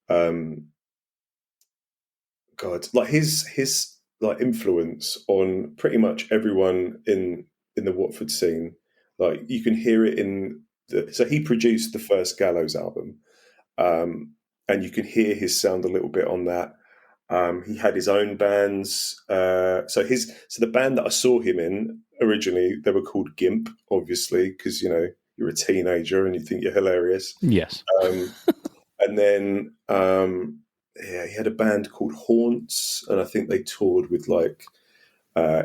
um, God, like his like influence on pretty much everyone in the Watford scene. Like you can hear it so he produced the first Gallows album, and you can hear his sound a little bit on that. He had his own bands. So the band that I saw him in originally, they were called Gimp, obviously, because you're a teenager and you think you're hilarious. Yes. And then he had a band called Haunts, and I think they toured with like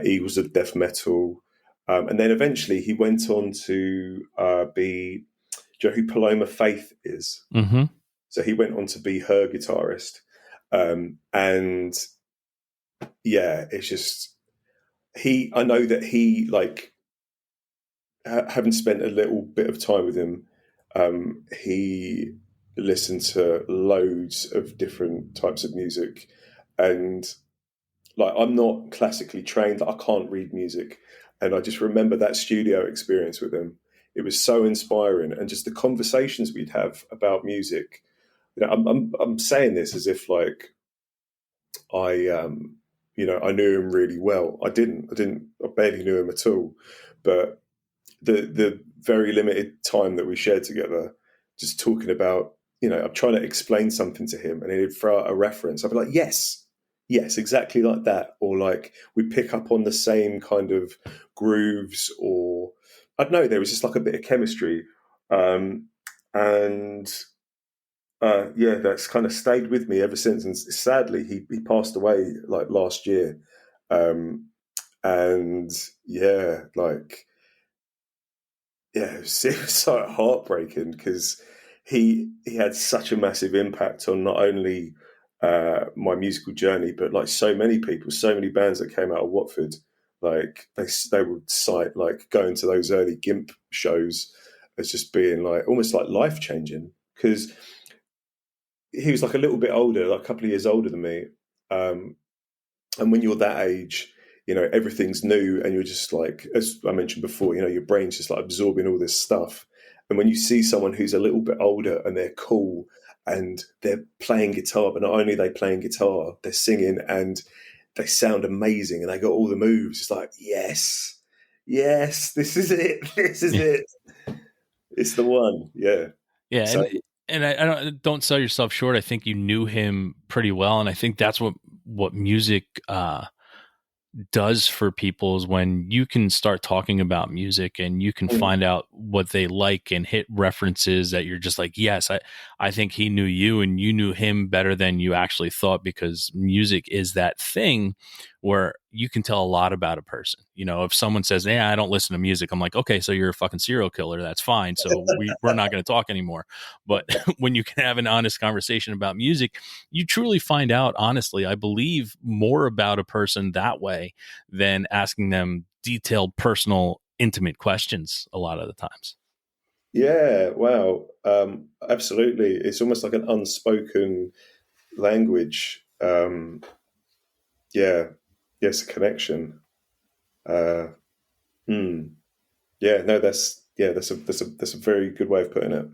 Eagles of Death Metal. And then eventually he went on to be. Do you know who Paloma Faith is? Mm-hmm. So he went on to be her guitarist. And yeah, it's just I know that he like having spent a little bit of time with him, he listened to loads of different types of music, and like I'm not classically trained, I can't read music, and I just remember that studio experience with him. It was so inspiring, and just the conversations we'd have about music. I'm saying this as if like I I knew him really well. I barely knew him at all. But the very limited time that we shared together, just talking about, I'm trying to explain something to him, and he'd throw out a reference. I'd be like, yes, exactly like that. Or like we pick up on the same kind of grooves, or I don't know, there was just like a bit of chemistry. And yeah, that's kind of stayed with me ever since. And sadly, he passed away like last year. And yeah, like it was so heartbreaking because he had such a massive impact on not only my musical journey, but like so many people, so many bands that came out of Watford. Like they would cite like going to those early Gimp shows as just being like almost like life changing, because he was like a little bit older, like a couple of years older than me. And when you're that age, everything's new, and you're just like, as I mentioned before, your brain's just like absorbing all this stuff. And when you see someone who's a little bit older and they're cool and they're playing guitar, but not only are they playing guitar, they're singing and they sound amazing and they got all the moves. It's like, yes, this is it. This is it. It's the one. Yeah. Yeah. So, And I don't sell yourself short. I think you knew him pretty well. And I think that's what music, does for people is when you can start talking about music and you can find out what they like and hit references that you're just like, yes, I think he knew you and you knew him better than you actually thought, because music is that thing where you can tell a lot about a person. If someone says, yeah, I don't listen to music, I'm like, okay, so you're a fucking serial killer. That's fine. So we're not going to talk anymore. But when you can have an honest conversation about music, you truly find out, honestly, I believe, more about a person that way than asking them detailed, personal, intimate questions a lot of the times. yeah, wow. Absolutely. It's almost like an unspoken language. Yeah. Yes, a connection. Yeah, no, that's a very good way of putting it.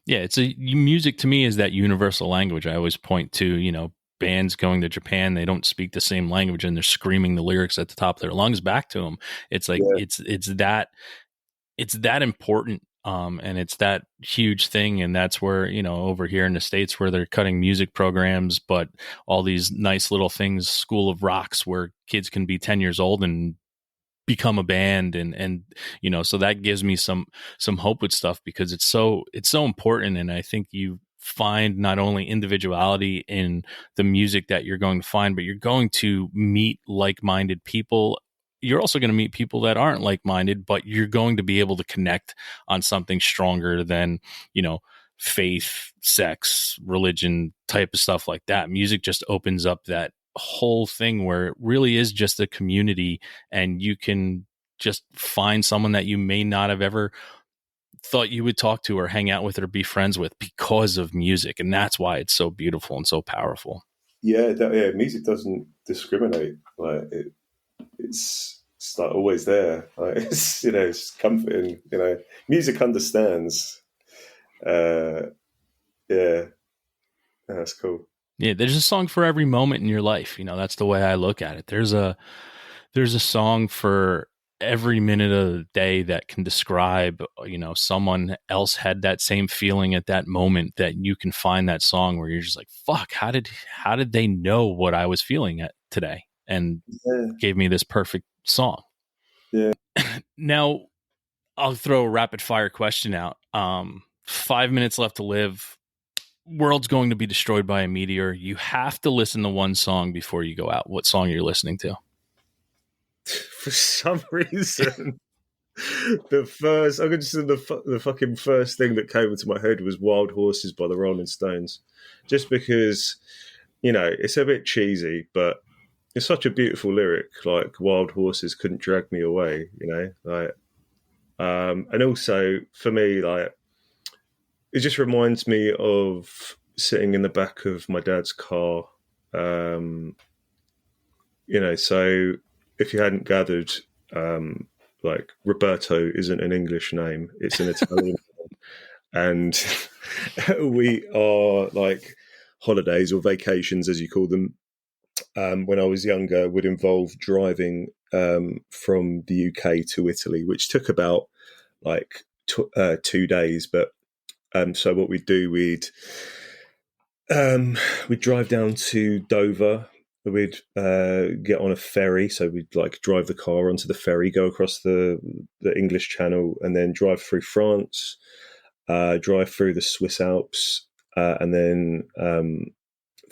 Yeah, music to me is that universal language. I always point to, bands going to Japan, they don't speak the same language and they're screaming the lyrics at the top of their lungs back to them. It's like Yeah. it's that important, and it's that huge thing. And that's where, over here in the States, where they're cutting music programs, but all these nice little things, School of Rocks, where kids can be 10 years old and become a band, and so that gives me some hope with stuff, because it's so important. And I think you find not only individuality in the music that you're going to find, but you're going to meet like-minded people. You're also going to meet people that aren't like-minded, but you're going to be able to connect on something stronger than, faith, sex, religion type of stuff like that. Music just opens up that whole thing where it really is just a community, and you can just find someone that you may not have ever thought you would talk to or hang out with or be friends with because of music. And that's why it's so beautiful and so powerful. Yeah, music doesn't discriminate. Like it's like always there. Like it's comforting. Music understands. Yeah, that's cool. Yeah, there's a song for every moment in your life. That's the way I look at it. There's a song for every minute of the day that can describe, someone else had that same feeling at that moment, that you can find that song where you're just like, fuck, how did they know what I was feeling at today and gave me this perfect song? Yeah. Now, I'll throw a rapid fire question out. 5 minutes left to live. World's going to be destroyed by a meteor. You have to listen to one song before you go out. What song you're listening to? For some reason, the fucking first thing that came into my head was "Wild Horses" by the Rolling Stones, just because it's a bit cheesy, but it's such a beautiful lyric. Like "Wild horses couldn't drag me away," and also for me, like, it just reminds me of sitting in the back of my dad's car. So if you hadn't gathered, like, Roberto isn't an English name; it's an Italian name. And we are like holidays or vacations, as you call them. When I was younger, would involve driving from the UK to Italy, which took about like 2 days. But so what we'd do, we'd drive down to Dover. We'd get on a ferry, so we'd like drive the car onto the ferry, go across the English Channel, and then drive through France, drive through the Swiss Alps, and then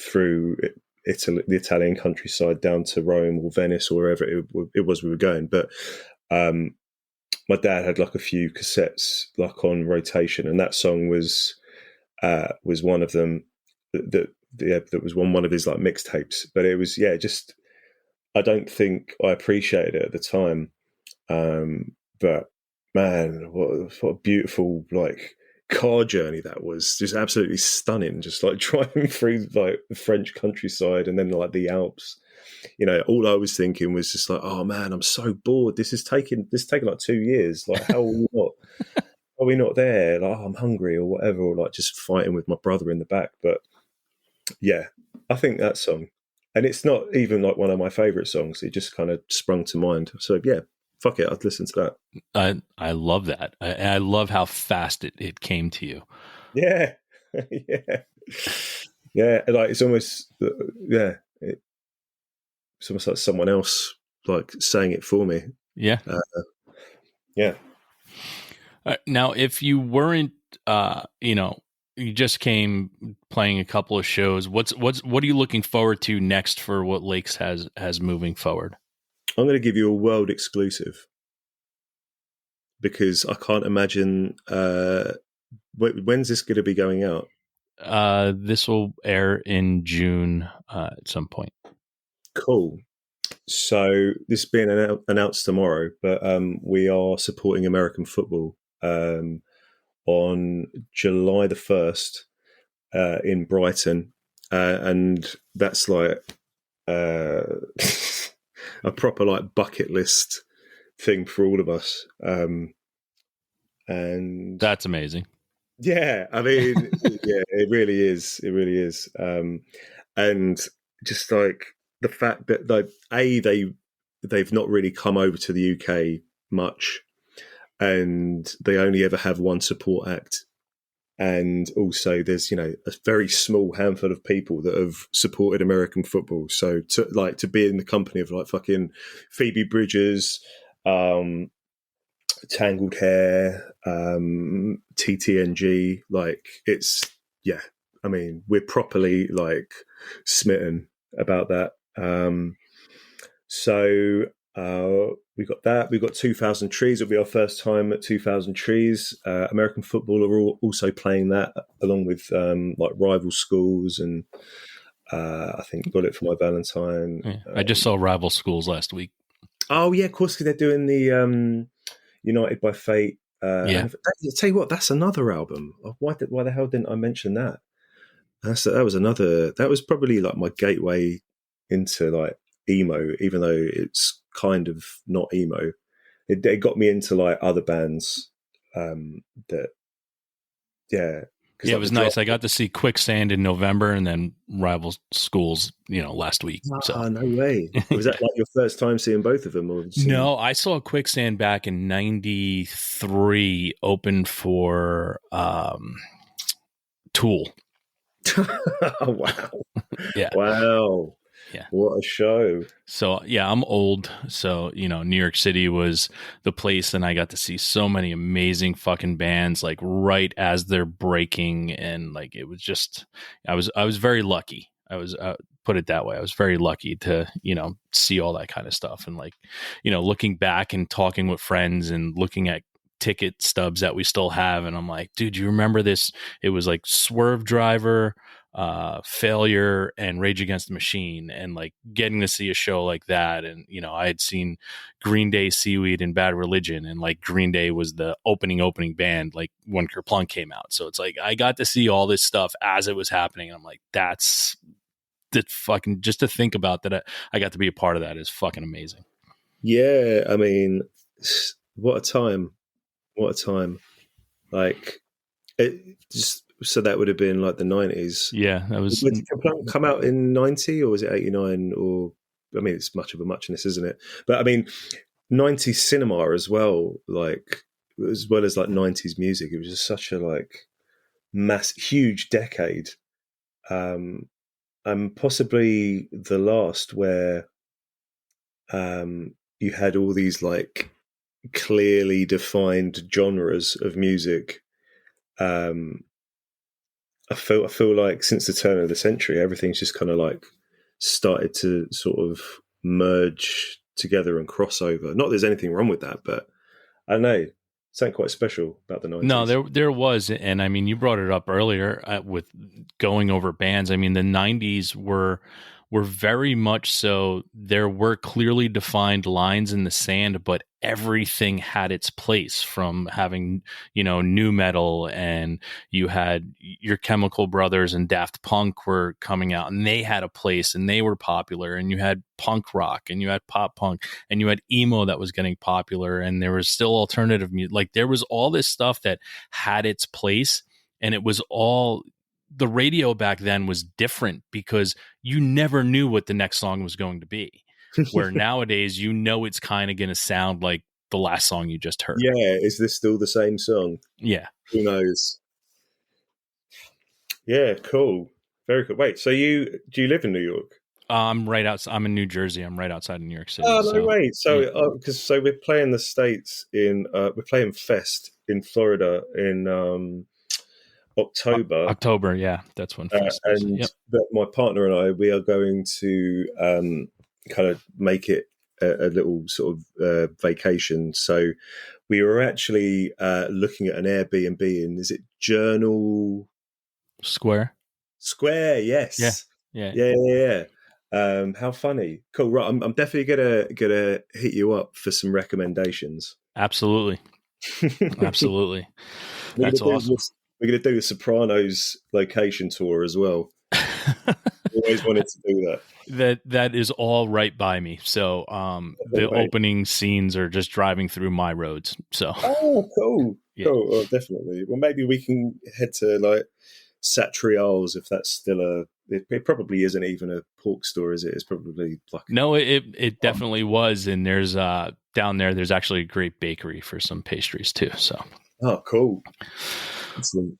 through Italy, the Italian countryside, down to Rome or Venice or wherever it was we were going. But my dad had like a few cassettes like on rotation, and that song was one of them that was one of his like mixtapes. But it was just I don't think I appreciated it at the time. But man, what a beautiful like car journey that was. Just absolutely stunning. Just like driving through like the French countryside and then like the Alps. All I was thinking was just like, oh man, I'm so bored. This is taking like 2 years. Like, how are we not there? Like, oh, I'm hungry or whatever, or like just fighting with my brother in the back. But yeah, I think that song, and it's not even like one of my favorite songs. It just kind of sprung to mind. So yeah, fuck it, I'd listen to that. I love that. I love how fast it came to you. Yeah, yeah. Like it's almost it's almost like someone else like saying it for me. Yeah, yeah. Now, if you weren't, you just came playing a couple of shows. What are you looking forward to next for what Lakes has moving forward? I'm going to give you a world exclusive because I can't imagine. When's this going to be going out? This will air in June at some point. Cool. So this is being announced tomorrow, but we are supporting American football on July the 1st in Brighton, and that's like a proper like bucket list thing for all of us. And that's amazing. Yeah, I mean, yeah, it really is. It really is. And just like the fact that like they've not really come over to the UK much, and they only ever have one support act. And also there's, a very small handful of people that have supported American football. So to be in the company of like fucking Phoebe Bridgers, Tangled Hair, TTNG, like it's, I mean, we're properly like smitten about that. So we got that. We got 2000 Trees. It'll be our first time at 2000 Trees. American football are also playing that along with like rival schools and I think Bullet for My Valentine. Yeah, I just saw rival schools last week. Oh yeah, of course, because they're doing the United by Fate. Yeah. I'll tell you what, that's another album. Why the hell didn't I mention that? That was probably like my gateway into like emo, even though it's kind of not emo. It got me into like other bands that, yeah. Yeah, it was nice. I got to see Quicksand in November and then Rival Schools, last week. So. No way. Was that like your first time seeing both of them? Or No, I saw Quicksand back in 93, open for Tool. Oh, wow. Yeah. Wow. Yeah. What a show. So, yeah, I'm old. So, New York City was the place, and I got to see so many amazing fucking bands, like right as they're breaking. And like, it was just, I was very lucky. I was, put it that way. I was very lucky to, see all that kind of stuff. And like, looking back and talking with friends and looking at ticket stubs that we still have. And I'm like, dude, you remember this? It was like Swerve Driver, Failure, and Rage Against the Machine, and like getting to see a show like that. And I had seen Green Day, Seaweed, and Bad Religion, and like Green Day was the opening band like when Kerplunk came out. So it's like I got to see all this stuff as it was happening, and I'm like, that's fucking, just to think about that I got to be a part of that is fucking amazing. Yeah, I mean, what a time. Like it just, so that would have been like the 90s. Yeah, that was. Did Kerplunk come out in 90 or was it 89? Or I mean, it's much of a muchness, isn't it? But I mean, 90s cinema as well, like as well as like 90s music. It was just such a like huge decade, and possibly the last where you had all these like clearly defined genres of music. I feel like since the turn of the century, everything's just kind of like started to sort of merge together and cross over. Not that there's anything wrong with that, but I know something quite special about the 90s. No, there was, and I mean, you brought it up earlier with going over bands. I mean, the '90s were very much so. There were clearly defined lines in the sand, but everything had its place. From having new metal, and you had your Chemical Brothers and Daft Punk were coming out, and they had a place, and they were popular. And you had punk rock, and you had pop punk, and you had emo that was getting popular, and there was still alternative music. Like there was all this stuff that had its place, and it was all the radio back then was different because you never knew what the next song was going to be. Where nowadays, it's kind of going to sound like the last song you just heard. Yeah, is this still the same song? Yeah. Who knows? Yeah, cool. Very cool. Wait, so do you live in New York? I'm right outside. I'm in New Jersey. I'm right outside of New York City. Oh, no way. So, because we're playing the States we're playing Fest in Florida in October. October, yeah, that's when Fest is. And Yep. my partner and I, we are going to kind of make it a little sort of vacation. So we were actually looking at an Airbnb in, is it Journal Square? Yes. Yeah. How funny. Cool. Right. I'm definitely gonna hit you up for some recommendations. Absolutely. Absolutely. That's awesome. We're going to do a Sopranos location tour as well. Always wanted to do that. That is all right by me. So the opening scenes are just driving through my roads. So cool. Yeah. Cool. Oh, definitely. Well, maybe we can head to like Satrials if that's still it probably isn't even a pork store, is it? It's probably like no, it definitely was. And there's down there's actually a great bakery for some pastries too. So cool. Excellent.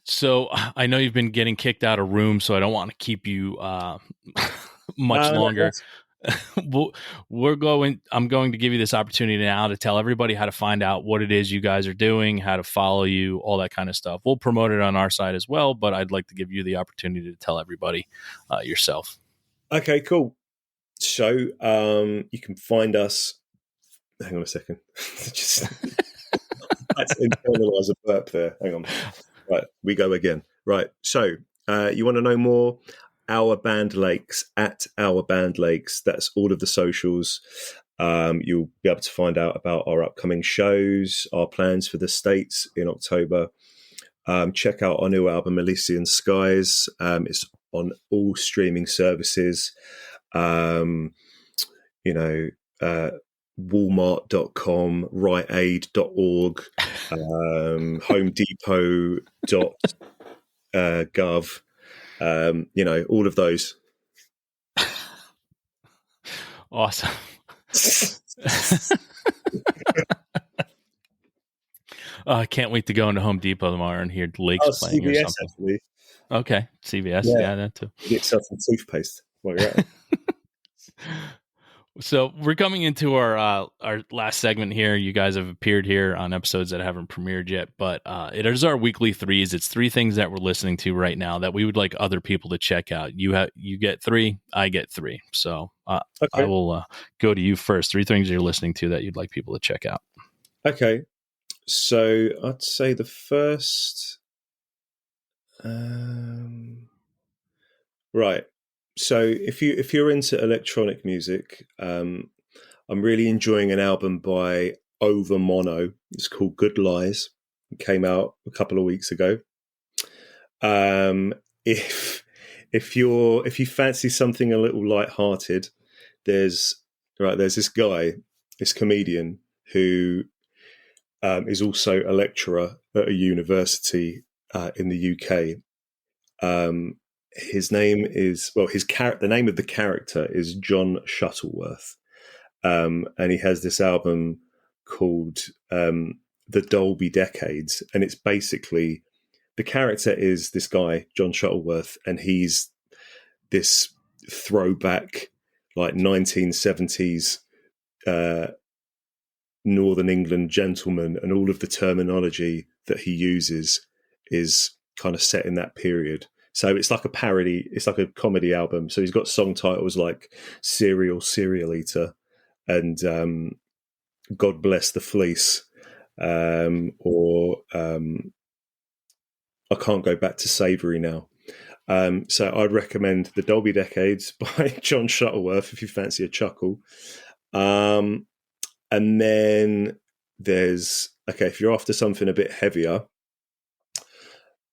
So I know you've been getting kicked out of rooms, so I don't want to keep you much longer. I'm going to give you this opportunity now to tell everybody how to find out what it is you guys are doing, how to follow you, all that kind of stuff. We'll promote it on our side as well, but I'd like to give you the opportunity to tell everybody yourself. Okay, cool. So you can find us. Hang on a second. That's internalize a burp there. Hang on. Right, we go again. Right, so you want to know more? Our Band Lakes, at Our Band Lakes. That's all of the socials. You'll be able to find out about our upcoming shows, our plans for the States in October. Check out our new album, Elysian Skies. It's on all streaming services. Walmart.com, RiteAid.org, HomeDepot.gov, all of those. Awesome. I can't wait to go into Home Depot tomorrow and hear Lakes playing CVS, or something. actually. Okay, CVS, yeah, that too. Get yourself some toothpaste while you're at it. So we're coming into our last segment here. You guys have appeared here on episodes that haven't premiered yet, but it is our weekly threes. It's 3 things that we're listening to right now that we would like other people to check out. You get 3, I get 3. So okay. I will go to you first. 3 things you're listening to that you'd like people to check out. Okay, so I'd say the first. Right. So if you're into electronic music, I'm really enjoying an album by Over Mono. It's called Good Lies. It came out a couple of weeks ago. If you fancy something a little lighthearted, there's this guy, this comedian who is also a lecturer at a university in the UK. His name is the name of the character is John Shuttleworth, and he has this album called The Dolby Decades, and it's basically the character is this guy John Shuttleworth, and he's this throwback like 1970s Northern England gentleman, and all of the terminology that he uses is kind of set in that period. So it's like a parody. It's like a comedy album. So he's got song titles like Serial Eater, and God Bless the Fleece, or I Can't Go Back to Savory Now. So I'd recommend The Dolby Decades by John Shuttleworth if you fancy a chuckle. And then there's, if you're after something a bit heavier,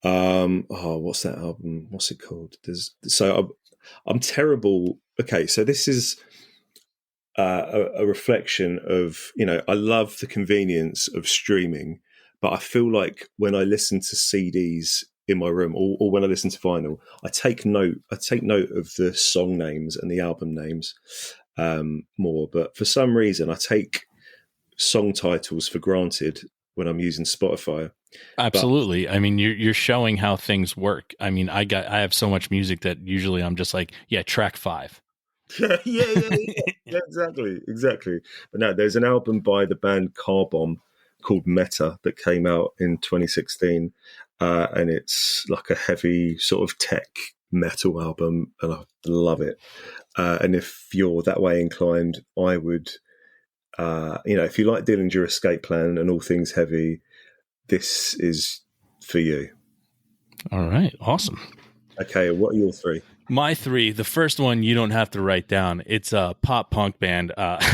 what's that album? What's it called? I'm terrible. Okay, so this is a reflection of, I love the convenience of streaming, but I feel like when I listen to CDs in my room, or when I listen to vinyl, I take note of the song names and the album names more. But for some reason, I take song titles for granted when I'm using Spotify. Absolutely. I mean, you're showing how things work. I mean, I have so much music that usually I'm just like, yeah, track 5. Yeah, exactly. But no, there's an album by the band Car Bomb called Meta that came out in 2016, and it's like a heavy sort of tech metal album, and I love it. And if you're that way inclined, I would, if you like Dillinger Escape Plan and all things heavy, this is for you. All right, awesome. Okay, what are your 3? My 3, the first one you don't have to write down. It's a pop punk band, but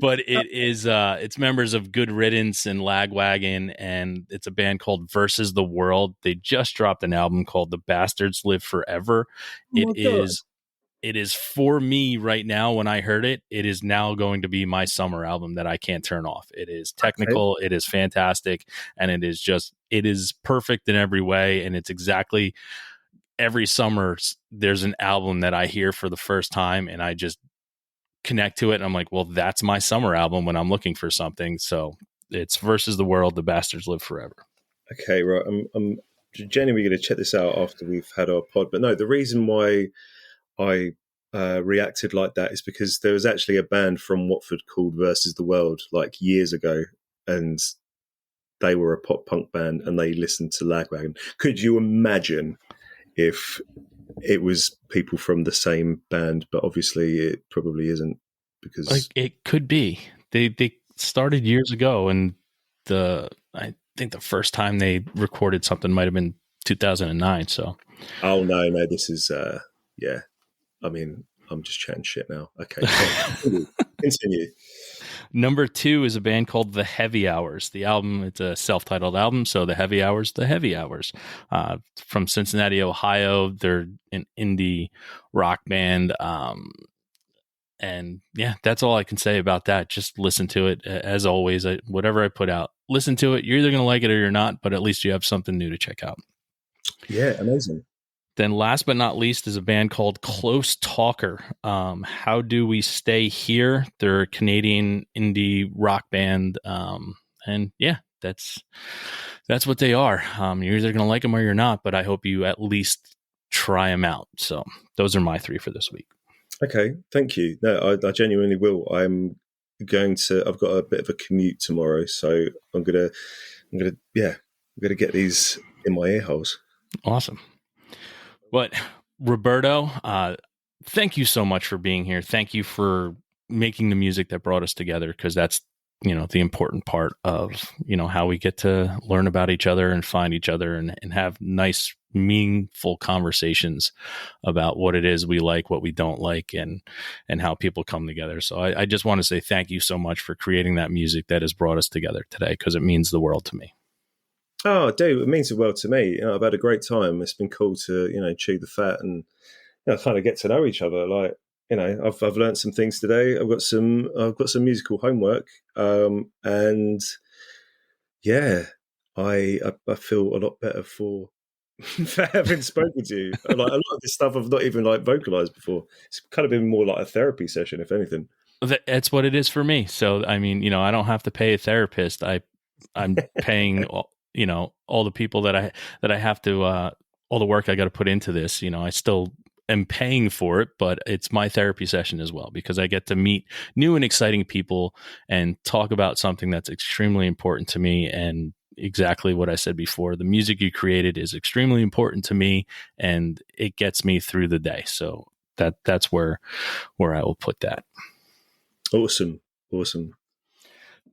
it's members of Good Riddance and Lagwagon, and it's a band called Versus the World. They just dropped an album called The Bastards Live Forever. It is for me right now. When I heard it, it is now going to be my summer album that I can't turn off. It is technical, It is fantastic, and it is perfect in every way, and it's exactly. Every summer there's an album that I hear for the first time and I just connect to it. And I'm like, well, that's my summer album when I'm looking for something. So it's Versus the World, The Bastards Live Forever. Okay, right. I'm genuinely going to check this out after we've had our pod. But no, the reason why I reacted like that is because there was actually a band from Watford called Versus the World like years ago, and they were a pop punk band and they listened to Lagwagon. Could you imagine if it was people from the same band? But obviously it probably isn't, because it could be. They started years ago, and I think the first time they recorded something might have been 2009. So no, this is I mean, I'm just chatting shit now. Okay, continue. Number 2 is a band called The Heavy Hours. The album, it's a self-titled album, so The Heavy Hours, from Cincinnati, Ohio. They're an indie rock band. And yeah, that's all I can say about that. Just listen to it. As always, whatever I put out, listen to it. You're either going to like it or you're not, but at least you have something new to check out. Yeah, amazing. Then last but not least is a band called Close Talker. How Do We Stay Here? They're a Canadian indie rock band. And yeah, that's what they are. You're either going to like them or you're not, but I hope you at least try them out. So those are my 3 for this week. Okay, thank you. No, I genuinely will. I've got a bit of a commute tomorrow, so I'm gonna get these in my ear holes. Awesome. But Roberto, thank you so much for being here. Thank you for making the music that brought us together, because that's, the important part of, how we get to learn about each other and find each other and have nice, meaningful conversations about what it is we like, what we don't like, and how people come together. So I just want to say thank you so much for creating that music that has brought us together today, because it means the world to me. Oh, dude, it means the world to me. I've had a great time. It's been cool to, chew the fat and kind of get to know each other. Like, I've learned some things today. I've got some musical homework, and yeah, I feel a lot better for having spoken to you. Like, a lot of this stuff I've not even vocalized before. It's kind of been more like a therapy session, if anything. That's what it is for me. So I mean, I don't have to pay a therapist. I'm paying all the people that I have to, all the work I got to put into this. I still am paying for it, but it's my therapy session as well, because I get to meet new and exciting people and talk about something that's extremely important to me. And exactly what I said before, the music you created is extremely important to me, and it gets me through the day. So that's where I will put that. Awesome. Awesome.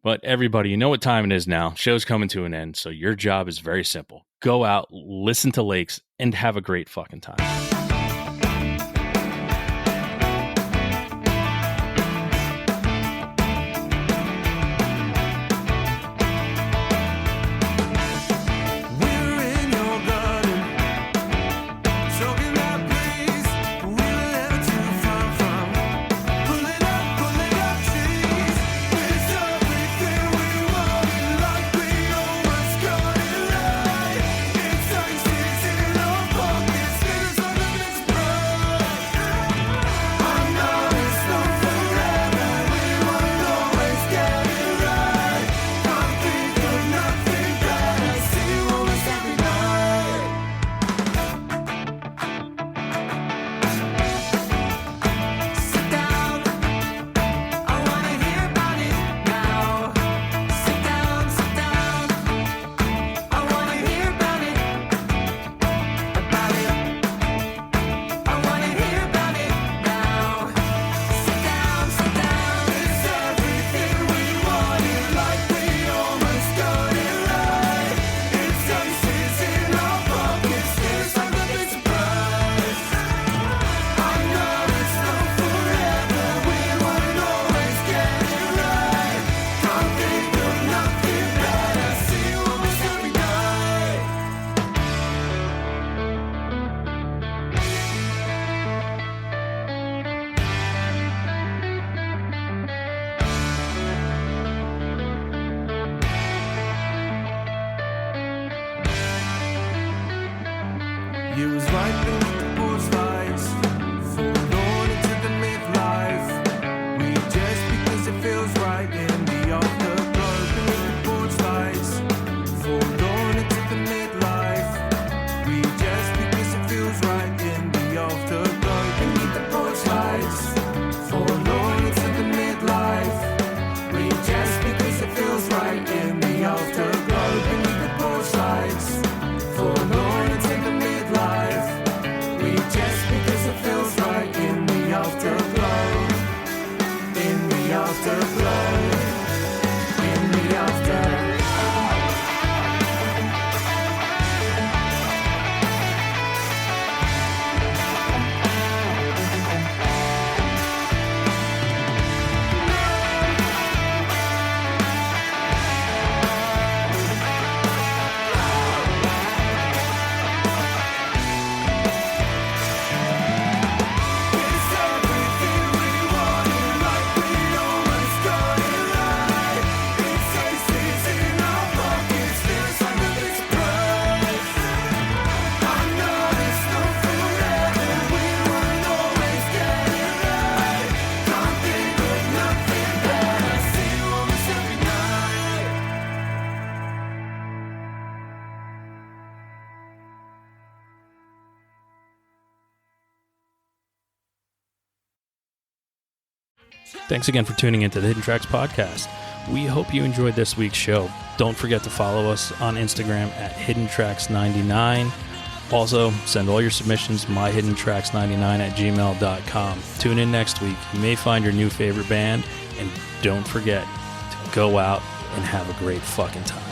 But everybody, you know what time it is now. Show's coming to an end, so your job is very simple. Go out, listen to lakes, and have a great fucking time. You was right beneath the porch lights, forlorn into the midlife. We just because it feels right in the afterglow. Beneath the porch lights, forlorn into the midlife. We just because it feels right in the afterglow. Beneath the porch lights, forlorn into the midlife. We just because it feels right in the afterglow. Beneath the porch lights, forlorn into the midlife. We just because it feels right in the afterglow. In the afterglow. In the afterglow. Thanks again for tuning into the Hidden Tracks podcast. We hope you enjoyed this week's show. Don't forget to follow us on Instagram at HiddenTracks99. Also, send all your submissions to myhiddentracks99@gmail.com. Tune in next week. You may find your new favorite band, and don't forget to go out and have a great fucking time.